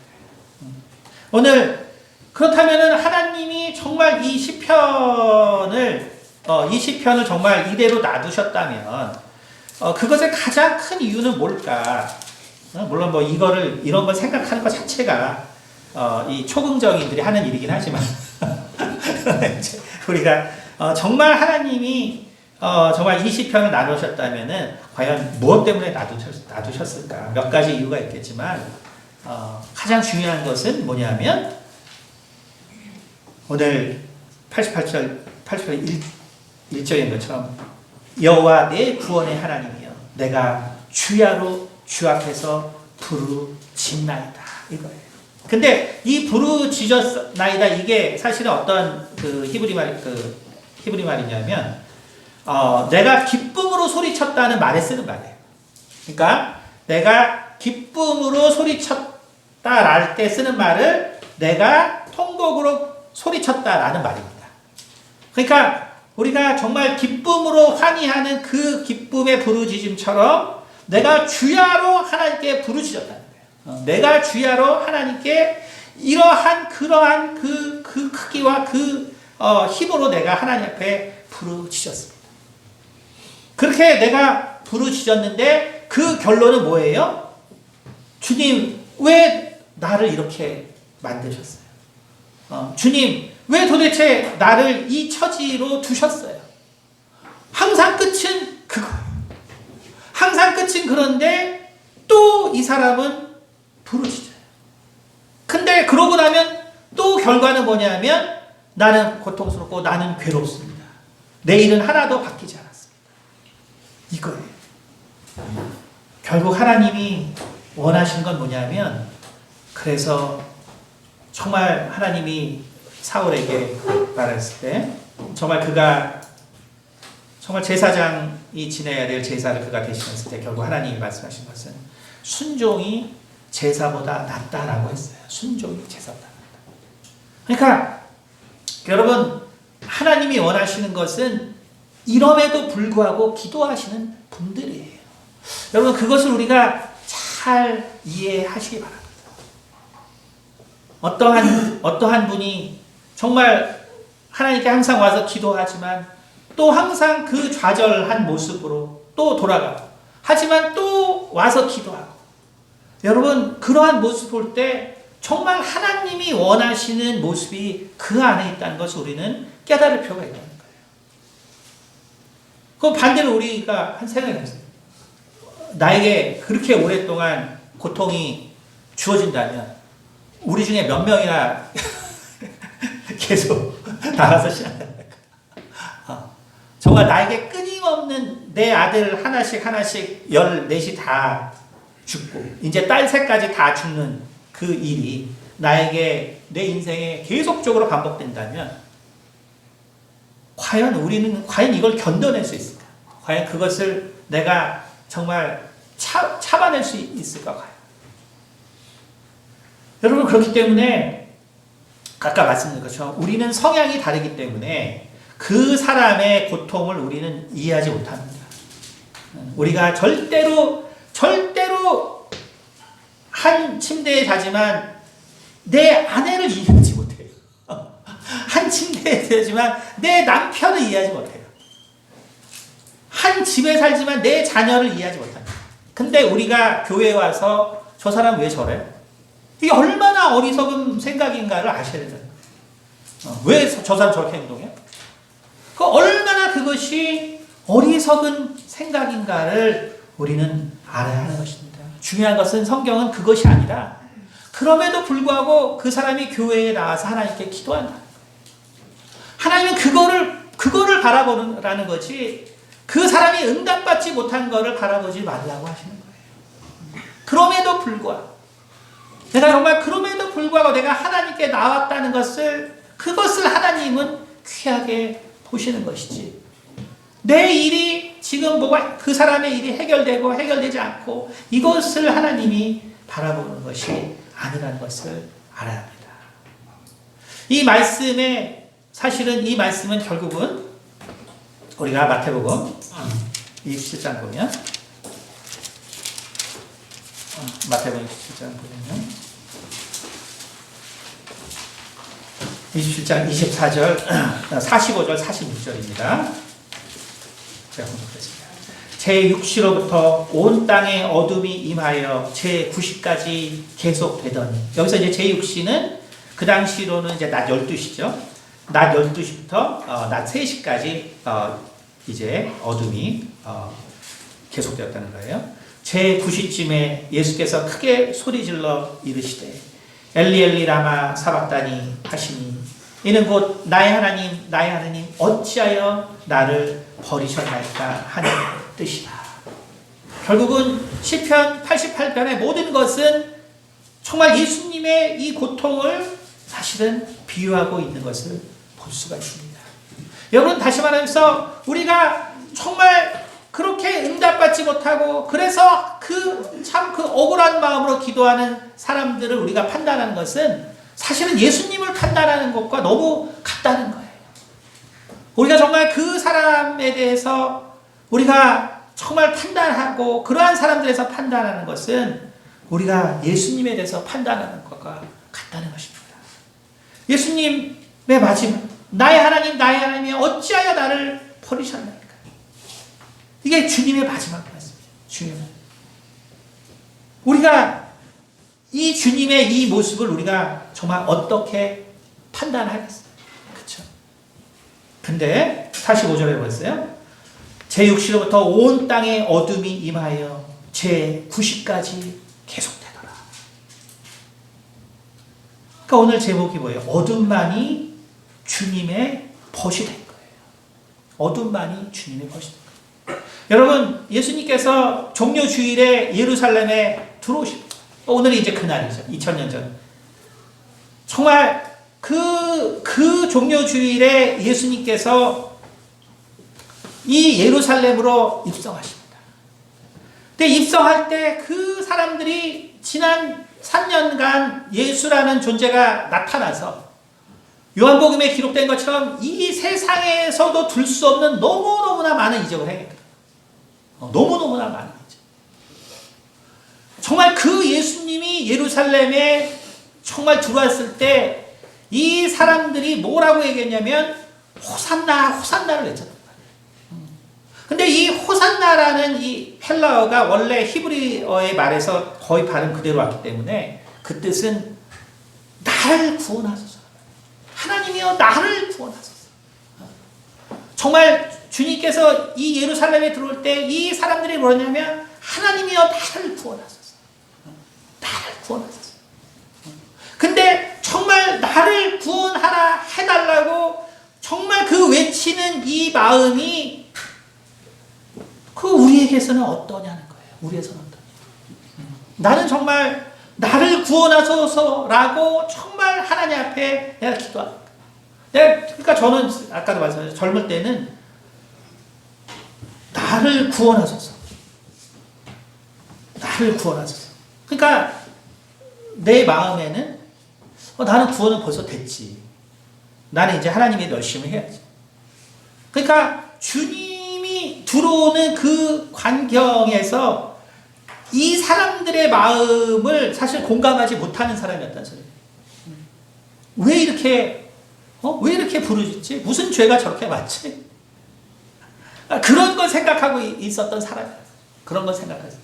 오늘 그렇다면은 하나님이 정말 이 시편을 이 시편을 정말 이대로 놔두셨다면 그것의 가장 큰 이유는 뭘까? 물론 뭐 이런 걸 생각하는 것 자체가 이 초긍정인들이 하는 일이긴 하지만 우리가 정말 하나님이 정말 이 시편을 나누셨다면은 과연 무엇 때문에 놔두셨을까? 몇 가지 이유가 있겠지만 가장 중요한 것은 뭐냐면 오늘 88절 1절인 것처럼 여호와 내 구원의 하나님이여 내가 주야로 주 앞에서 부르짖나이다 이거예요. 근데 이 부르짖었나이다 이게 사실은 어떤 그 히브리 말이냐면 내가 기쁨으로 소리쳤다는 말에 쓰는 말이에요. 그러니까 내가 기쁨으로 소리쳤다랄 때 쓰는 말을 내가 통곡으로 소리쳤다라는 말입니다. 그러니까 우리가 정말 기쁨으로 환희하는 그 기쁨의 부르짖음처럼 내가 주야로 하나님께 부르짖었다는 거예요. 내가 주야로 하나님께 그러한 그 크기와 그 힘으로 내가 하나님 앞에 부르짖었습니다. 그렇게 내가 부르짖었는데 그 결론은 뭐예요? 주님 왜 나를 이렇게 만드셨어요? 주님 왜 도대체 나를 이 처지로 두셨어요? 항상 끝은 그거예요. 항상 끝은 그런데 또 이 사람은 부르짖어요. 근데 그러고 나면 또 결과는 뭐냐면 나는 고통스럽고 나는 괴롭습니다. 내 일은 하나도 바뀌지 않았습니다. 이거예요. 결국 하나님이 원하신 건 뭐냐면 그래서 정말 하나님이 사울에게 말했을 때 정말 그가 정말 제사장이 지내야 될 제사를 그가 대신했을 때 결국 하나님이 말씀하신 것은 순종이 제사보다 낫다라고 했어요. 순종이 제사보다 낫다. 그러니까 여러분 하나님이 원하시는 것은 이럼에도 불구하고 기도하시는 분들이에요. 여러분 그것을 우리가 잘 이해하시기 바랍니다. 어떠한 분이 정말 하나님께 항상 와서 기도하지만 또 항상 그 좌절한 모습으로 또 돌아가고 하지만 또 와서 기도하고 여러분 그러한 모습 볼 때 정말 하나님이 원하시는 모습이 그 안에 있다는 것을 우리는 깨달을 필요가 있다는 거예요. 그 반대로 우리가 한 생각이 났어요. 나에게 그렇게 오랫동안 고통이 주어진다면 우리 중에 몇 명이나 계속 나가서 신앙합니까? 정말 나에게 끊임없는 내 아들 하나씩 14이 다 죽고 이제 딸 셋까지 다 죽는 그 일이 나에게 내 인생에 계속적으로 반복된다면 과연 이걸 견뎌낼 수 있을까? 과연 그것을 내가 정말 참아낼 수 있을까? 과연. 여러분 그렇기 때문에 아까 말씀드린 것처럼 우리는 성향이 다르기 때문에 그 사람의 고통을 우리는 이해하지 못합니다. 우리가 절대로 한 침대에 자지만 내 아내를 이해하지 못해요. 한 침대에 자지만 내 남편을 이해하지 못해요. 한 집에 살지만 내 자녀를 이해하지 못합니다. 근데 우리가 교회에 와서 저 사람 왜 저래? 이게 얼마나 어리석은 생각인가를 아셔야 되잖아요. 왜 저 사람 저렇게 행동해? 얼마나 그것이 어리석은 생각인가를 우리는 알아야 하는 것입니다. 중요한 것은 성경은 그것이 아니라 그럼에도 불구하고 그 사람이 교회에 나와서 하나님께 기도한다. 하나님은 그거를 바라보라는 거지 그 사람이 응답받지 못한 거를 바라보지 말라고 하시는 거예요. 그럼에도 불구하고 내가 정말 그럼에도 불구하고 내가 하나님께 나왔다는 그것을 하나님은 귀하게 보시는 것이지. 내 일이 지금 그 사람의 일이 해결되고 해결되지 않고 이것을 하나님이 바라보는 것이 아니라는 것을 알아야 합니다. 사실은 이 말씀은 결국은 우리가 마태복음 27장 보면 마태복음 27장 보면 27장 24절, 45절, 46절입니다. 제가 공독하겠습니다. 제6시로부터 온 땅에 어둠이 임하여 제9시까지 계속되더니, 여기서 이제 제6시는 그 당시로는 이제 낮 12시죠. 낮 12시부터 낮 3시까지 이제 어둠이 계속되었다는 거예요. 제9시쯤에 예수께서 크게 소리질러 이르시되 엘리 엘리 라마 사박다니 하시니 이는 곧 나의 하나님 어찌하여 나를 버리셨나이까 하는 뜻이다. 결국은 시편 88편의 모든 것은 정말 예수님의 이 고통을 사실은 비유하고 있는 것을 볼 수가 있습니다. 여러분, 다시 말하면서 우리가 정말 그렇게 응답받지 못하고 그래서 그 억울한 마음으로 기도하는 사람들을 우리가 판단하는 것은 사실은 예수님을 판단하는 것과 너무 같다는 거예요. 우리가 정말 그 사람에 대해서 우리가 정말 판단하고 그러한 사람들에서 판단하는 것은 우리가 예수님에 대해서 판단하는 것과 같다는 것입니다. 예수님의 마지막, 나의 하나님이 어찌하여 나를 버리셨나이까. 이게 주님의 마지막 말씀이죠. 주님은. 우리가 이 주님의 이 모습을 우리가 정말 어떻게 판단하겠어요? 그렇죠? 근데 45절에 보세요. 제6시로부터 온 땅에 어둠이 임하여 제9시까지 계속되더라. 그러니까 오늘 제목이 뭐예요? 어둠만이 주님의 벗이 된 거예요. 어둠만이 주님의 벗이 된 거예요. 여러분, 예수님께서 종료주일에 예루살렘에 들어오십니다. 오늘이 이제 그날이죠. 2000년 전. 정말 그 종료주일에 예수님께서 이 예루살렘으로 입성하십니다. 근데 입성할 때 그 사람들이 지난 3년간 예수라는 존재가 나타나서 요한복음에 기록된 것처럼 이 세상에서도 둘 수 없는 너무너무나 많은 이적을 행했거든요. 너무너무나 많은 이적. 정말 그 예수님이 예루살렘에 정말 들어왔을 때 이 사람들이 뭐라고 얘기했냐면 호산나, 호산나를 외쳤단 말이에요. 근데 이 호산나라는 이 헬라어가 원래 히브리어의 말에서 거의 발음 그대로 왔기 때문에 그 뜻은 나를 구원하소서. 하나님이여 나를 구원하소서. 정말 주님께서 이 예루살렘에 들어올 때 이 사람들이 뭐냐면 하나님이여 나를 구원하소서. 나를 구원하소서. 근데 정말 나를 구원하라 해달라고 정말 그 외치는 이 마음이 우리에게서는 어떠냐는 거예요. 우리에서는 어떠냐. 나는 정말 나를 구원하소서라고 정말 하나님 앞에 내가 기도합니다. 그러니까 저는 아까도 말씀드렸죠. 젊을 때는 나를 구원하소서. 나를 구원하소서. 그러니까 내 마음에는 나는 구원은 벌써 됐지. 나는 이제 하나님의 열심을 해야지. 그러니까 주님이 들어오는 그 환경에서 이 사람들의 마음을 사실 공감하지 못하는 사람이었다는 소리예요. 왜 이렇게 부르짖지? 무슨 죄가 저렇게 많지? 그런 걸 생각하고 있었던 사람이에요. 그런 걸 생각하죠.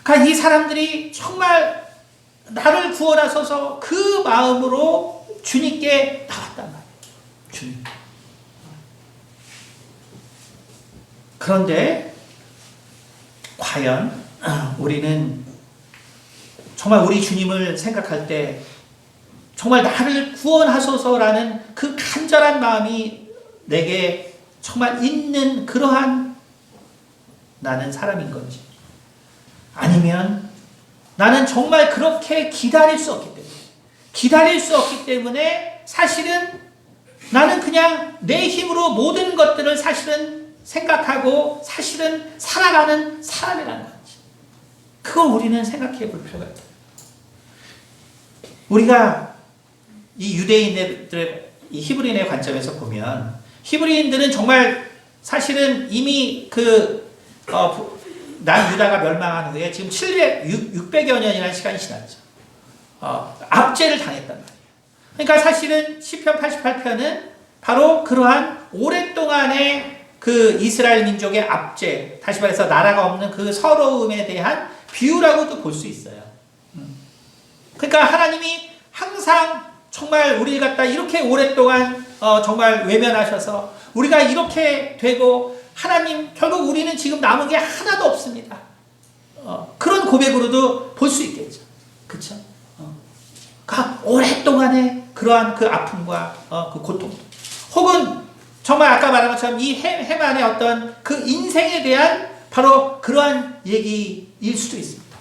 그러니까 이 사람들이 정말 나를 구원하소서 그 마음으로 주님께 나왔단 말이에요. 주님. 그런데 과연 우리는 정말 우리 주님을 생각할 때 정말 나를 구원하소서라는 그 간절한 마음이 내게 정말 있는 그러한 나는 사람인 건지, 아니면 나는 정말 그렇게 기다릴 수 없기 때문에 사실은 나는 그냥 내 힘으로 모든 것들을 사실은 생각하고 사실은 살아가는 사람이라는 건지, 그걸 우리는 생각해 볼 필요가 있다. 우리가 이 유대인들의 이 히브리인의 관점에서 보면 히브리인들은 정말 사실은 이미 남유다가 멸망한 후에 지금 600여 년이라는 시간이 지났죠. 압제를 당했단 말이에요. 그러니까 사실은 시편 88편은 바로 그러한 오랫동안의 그 이스라엘 민족의 압제, 다시 말해서 나라가 없는 그 서러움에 대한 비유라고도 볼 수 있어요. 그러니까 하나님이 항상 정말 우리를 갖다 이렇게 오랫동안 정말 외면하셔서 우리가 이렇게 되고 하나님 결국 우리는 지금 남은 게 하나도 없습니다. 그런 고백으로도 볼 수 있겠죠. 그렇죠? 그러니까 오랫동안의 그러한 그 아픔과 그 고통, 혹은 정말 아까 말한 것처럼 이 해만의 어떤 그 인생에 대한 바로 그러한 얘기일 수도 있습니다.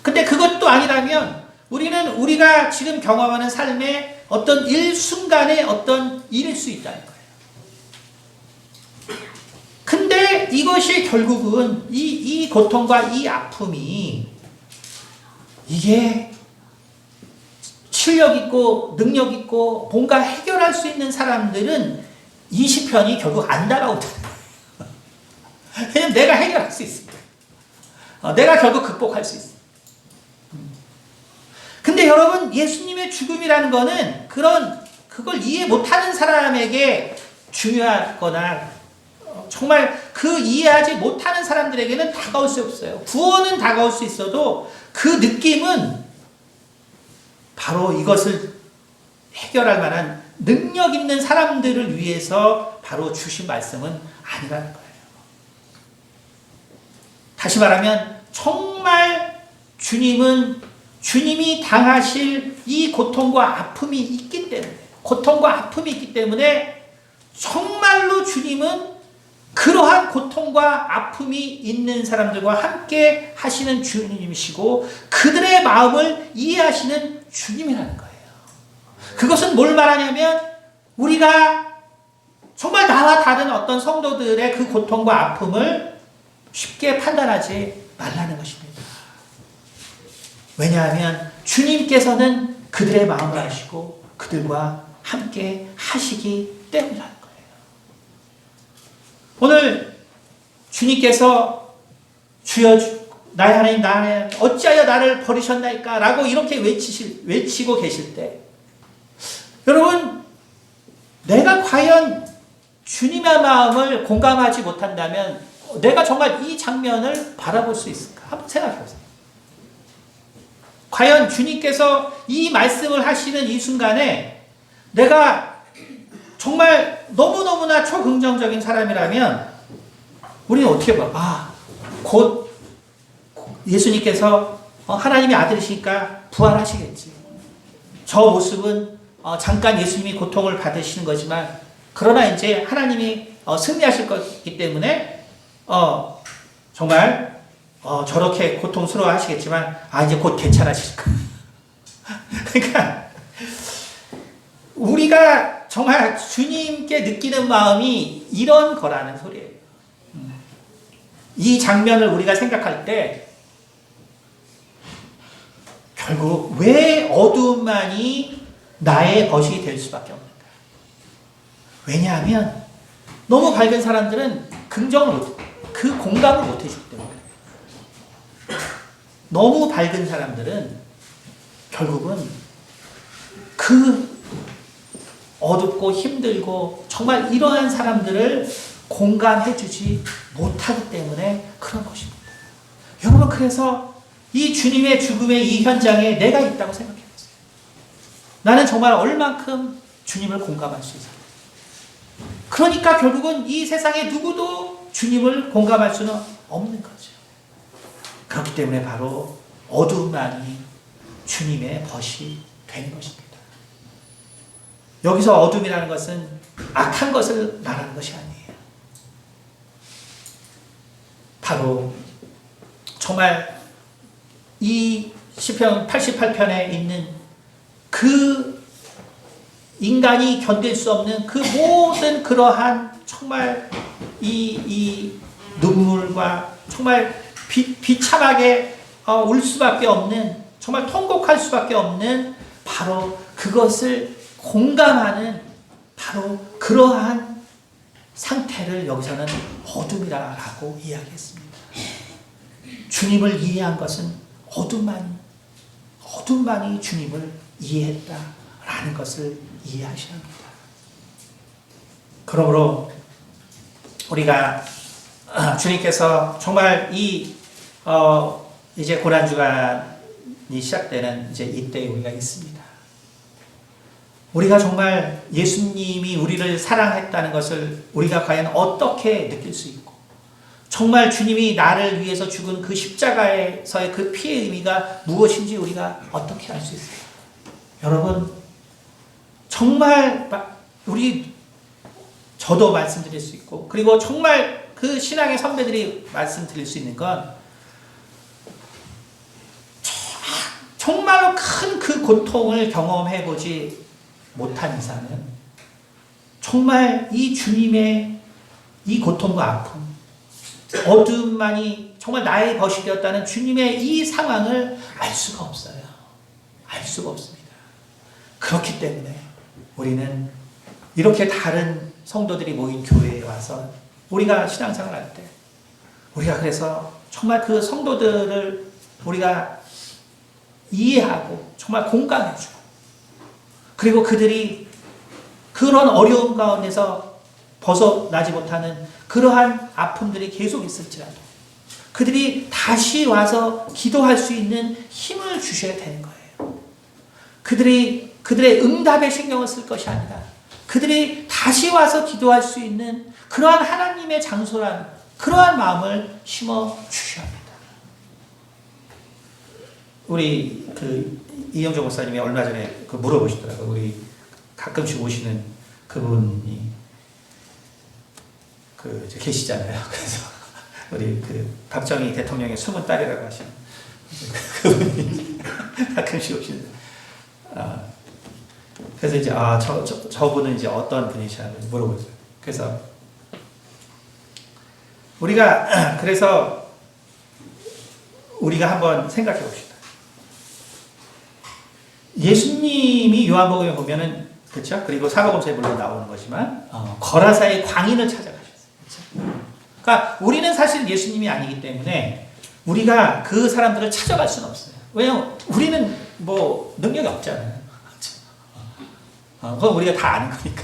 근데 그것도 아니라면 우리는 우리가 지금 경험하는 삶의 어떤 일순간의 어떤 일일 수 있다는 거예요. 근데 이것이 결국은 이 고통과 이 아픔이 이게 실력 있고 능력 있고 뭔가 해결할 수 있는 사람들은 이 시편이 결국 안 다가오잖아요. 왜냐면 내가 해결할 수 있습니다. 내가 결국 극복할 수 있습니다. 근데 여러분, 예수님의 죽음이라는 거는 그걸 이해 못하는 사람에게 중요하거나 정말 그 이해하지 못하는 사람들에게는 다가올 수 없어요. 구원은 다가올 수 있어도 그 느낌은 바로 이것을 해결할 만한 능력 있는 사람들을 위해서 바로 주신 말씀은 아니라는 거예요. 다시 말하면 정말 주님이 당하실 이 고통과 아픔이 있기 때문에 정말로 주님은 그러한 고통과 아픔이 있는 사람들과 함께 하시는 주님이시고 그들의 마음을 이해하시는 주님이라는 거예요. 그것은 뭘 말하냐면 우리가 정말 나와 다른 어떤 성도들의 그 고통과 아픔을 쉽게 판단하지 말라는 것입니다. 왜냐하면 주님께서는 그들의 마음을 아시고 그들과 함께 하시기 때문이라는 거예요. 오늘 주님께서 주여 나의 하나님 나의 하나님 어찌하여 나를 버리셨나이까 라고 이렇게 외치고 계실 때 여러분, 내가 과연 주님의 마음을 공감하지 못한다면 내가 정말 이 장면을 바라볼 수 있을까? 한번 생각해 보세요. 과연 주님께서 이 말씀을 하시는 이 순간에 내가 정말 너무너무나 초긍정적인 사람이라면 우리는 어떻게 봐? 곧 예수님께서 하나님의 아들이시니까 부활하시겠지. 저 모습은 잠깐 예수님이 고통을 받으시는 거지만 그러나 이제 하나님이 승리하실 거기 때문에 정말 저렇게 고통스러워 하시겠지만 이제 곧 괜찮아질 거야. 그러니까 우리가 정말 주님께 느끼는 마음이 이런 거라는 소리예요. 이 장면을 우리가 생각할 때 결국 왜 어두움만이 나의 것이 될 수밖에 없는가? 왜냐하면 너무 밝은 사람들은 그 공감을 못 해주기 때문에 너무 밝은 사람들은 결국은 그 어둡고 힘들고 정말 이러한 사람들을 공감해주지 못하기 때문에 그런 것입니다. 여러분, 그래서 이 주님의 죽음의 이 현장에 내가 있다고 생각해보세요. 나는 정말 얼만큼 주님을 공감할 수 있어요. 그러니까 결국은 이 세상에 누구도 주님을 공감할 수는 없는 거죠. 그렇기 때문에 바로 어두움만이 주님의 벗이 되는 것입니다. 여기서 어둠이라는 것은 악한 것을 말하는 것이 아니에요. 바로 정말 이 시편 88편에 있는 그 인간이 견딜 수 없는 그 모든 그러한 정말 이 눈물과 정말 비참하게 울 수밖에 없는 정말 통곡할 수밖에 없는 바로 그것을 공감하는 바로 그러한 상태를 여기서는 어둠이라고 이야기했습니다. 주님을 이해한 것은 어둠만이 주님을 이해했다라는 것을 이해하셔야 합니다. 그러므로 우리가 주님께서 정말 이제 고난주간이 시작되는 이제 이때에 우리가 있습니다. 우리가 정말 예수님이 우리를 사랑했다는 것을 우리가 과연 어떻게 느낄 수 있고, 정말 주님이 나를 위해서 죽은 그 십자가에서의 그 피의 의미가 무엇인지 우리가 어떻게 알 수 있어요? 여러분, 정말 저도 말씀드릴 수 있고, 그리고 정말 그 신앙의 선배들이 말씀드릴 수 있는 건, 정말로 큰 그 고통을 경험해보지 못한 이상은 정말 이 주님의 이 고통과 아픔, 어둠만이 정말 나의 벗이 되었다는 주님의 이 상황을 알 수가 없어요. 알 수가 없습니다. 그렇기 때문에 우리는 이렇게 다른 성도들이 모인 교회에 와서 우리가 신앙생활 할 때, 우리가 그래서 정말 그 성도들을 우리가 이해하고 정말 공감해주고, 그리고 그들이 그런 어려움 가운데서 벗어나지 못하는 그러한 아픔들이 계속 있을지라도 그들이 다시 와서 기도할 수 있는 힘을 주셔야 되는 거예요. 그들의 응답에 신경을 쓸 것이 아니라 그들이 다시 와서 기도할 수 있는 그러한 하나님의 장소란 그러한 마음을 심어 주셔야 합니다. 우리 이영조 목사님이 얼마 전에 물어보시더라고요. 우리 가끔씩 오시는 그분이 계시잖아요. 그래서 우리 박정희 대통령의 숨은 딸이라고 하시는 그분이 가끔씩 오시는. 그래서 이제 저분은 이제 어떤 분이시냐고 물어보세요. 그래서 우리가 한번 생각해 봅시다. 예수님이 요한복음에 보면은, 그렇죠? 그리고 사복음서에 물론 나오는 거지만 거라사의 광인을 찾아가셨어요. 그렇죠? 그러니까 우리는 사실 예수님이 아니기 때문에 우리가 그 사람들을 찾아갈 수는 없어요. 왜냐하면 우리는 뭐 능력이 없잖아요. 그건 우리가 다 아는 거니까.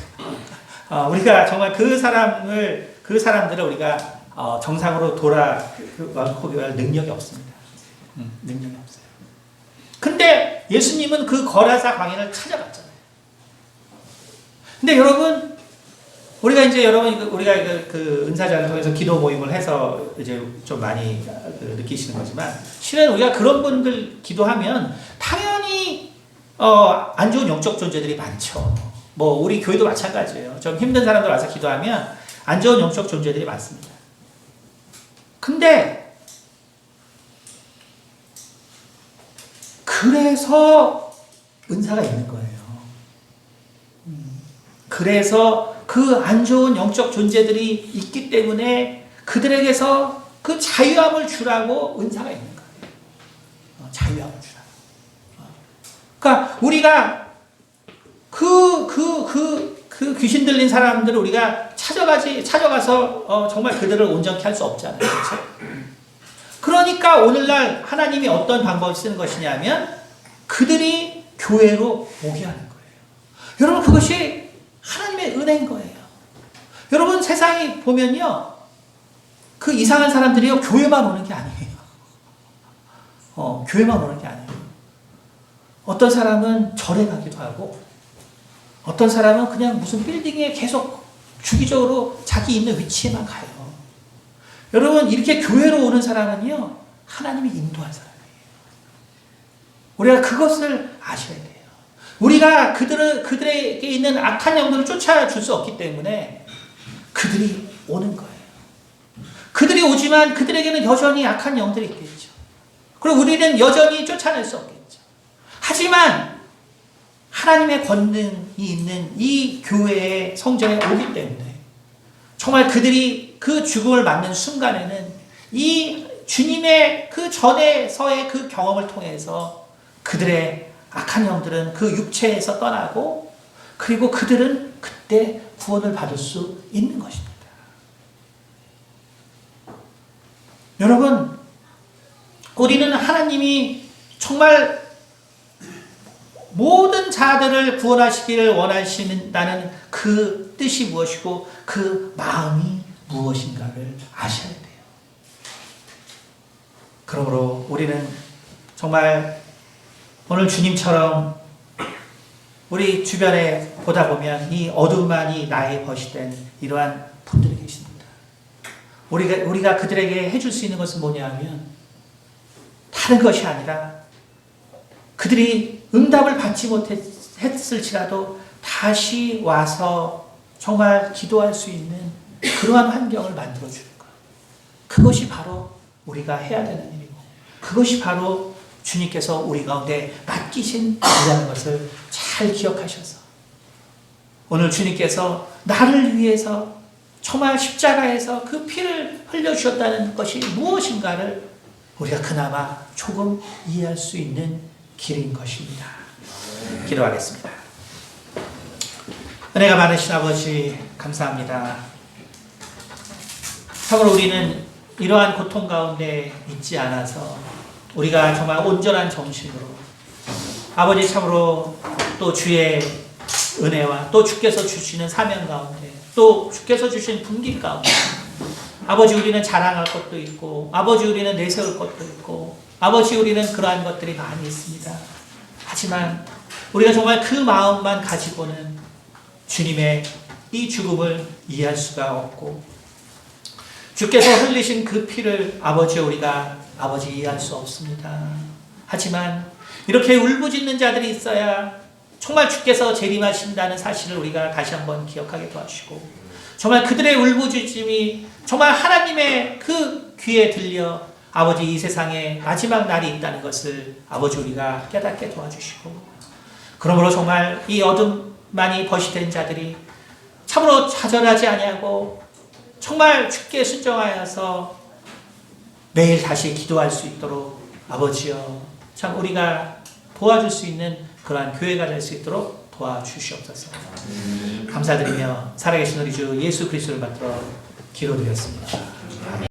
우리가 정말 그 사람들을 우리가 정상으로 돌아오게 할 능력이 없습니다. 능력이 없어요. 근데 예수님은 그 거라사 광인을 찾아갔잖아요. 근데 여러분, 우리가 그 은사자를 통해서 기도 모임을 해서 이제 좀 많이 느끼시는 거지만, 실은 우리가 그런 분들 기도하면 당연히 안 좋은 영적 존재들이 많죠. 뭐 우리 교회도 마찬가지예요. 좀 힘든 사람들 와서 기도하면 안 좋은 영적 존재들이 많습니다. 근데 그래서 은사가 있는 거예요. 그래서 그 안 좋은 영적 존재들이 있기 때문에 그들에게서 그 자유함을 주라고 은사가 있는 거예요. 자유함을 주라고. 그러니까 우리가 그 귀신 들린 사람들을 우리가 찾아가서 정말 그들을 온전케 할 수 없잖아요. 그렇죠? 그러니까 오늘날 하나님이 어떤 방법을 쓰는 것이냐면 그들이 교회로 오게 하는 거예요. 여러분, 그것이 하나님의 은혜인 거예요. 여러분, 세상이 보면요, 그 이상한 사람들이요, 교회만 오는 게 아니에요. 교회만 오는 게 아니에요. 어떤 사람은 절에 가기도 하고, 어떤 사람은 그냥 무슨 빌딩에 계속 주기적으로 자기 있는 위치에만 가요. 여러분, 이렇게 교회로 오는 사람은요, 하나님이 인도할 사람이에요. 우리가 그것을 아셔야 돼요. 우리가 그들에게 있는 악한 영들을 쫓아줄 수 없기 때문에 그들이 오는 거예요. 그들이 오지만 그들에게는 여전히 악한 영들이 있겠죠. 그리고 우리는 여전히 쫓아낼 수 없겠죠. 하지만 하나님의 권능이 있는 이 교회의 성전에 오기 때문에 정말 그들이 그 죽음을 맞는 순간에는 이 주님의 그 전에서의 그 경험을 통해서 그들의 악한 영들은 그 육체에서 떠나고, 그리고 그들은 그때 구원을 받을 수 있는 것입니다. 여러분, 우리는 하나님이 정말 모든 자들을 구원하시기를 원하신다는 그 뜻이 무엇이고 그 마음이 무엇인가를 아셔야 돼요. 그러므로 우리는 정말 오늘 주님처럼 우리 주변에 보다 보면 이 어둠만이 나의 벗이 된 이러한 분들이 계십니다. 우리가 그들에게 해줄 수 있는 것은 뭐냐 하면 다른 것이 아니라 그들이 응답을 받지 못했을지라도 다시 와서 정말 기도할 수 있는 그러한 환경을 만들어주는 것. 그것이 바로 우리가 해야 되는 일이고 그것이 바로 주님께서 우리 가운데 맡기신 일이라는 것을 잘 기억하셔서 오늘 주님께서 나를 위해서 정말 십자가에서 그 피를 흘려주셨다는 것이 무엇인가를 우리가 그나마 조금 이해할 수 있는 길인 것입니다. 기도하겠습니다. 은혜가 많으신 아버지 감사합니다. 참으로 우리는 이러한 고통 가운데 있지 않아서 우리가 정말 온전한 정신으로 아버지 참으로 또 주의 은혜와 또 주께서 주시는 사명 가운데 또 주께서 주신 분기 가운데 아버지 우리는 자랑할 것도 있고 아버지 우리는 내세울 것도 있고 아버지 우리는 그러한 것들이 많이 있습니다. 하지만 우리가 정말 그 마음만 가지고는 주님의 이 죽음을 이해할 수가 없고 주께서 흘리신 그 피를 아버지 우리가 아버지 이해할 수 없습니다. 하지만 이렇게 울부짖는 자들이 있어야 정말 주께서 재림하신다는 사실을 우리가 다시 한번 기억하게 도와주시고 정말 그들의 울부짖음이 정말 하나님의 그 귀에 들려 아버지 이 세상에 마지막 날이 있다는 것을 아버지 우리가 깨닫게 도와주시고 그러므로 정말 이 어둠만이 벗이 된 자들이 참으로 좌절하지 아니하고 정말 주께 순종하여서 매일 다시 기도할 수 있도록 아버지여 참 우리가 도와줄 수 있는 그러한 교회가 될 수 있도록 도와주시옵소서. 감사드리며 살아계신 우리 주 예수 그리스도를 받들어 기도드렸습니다.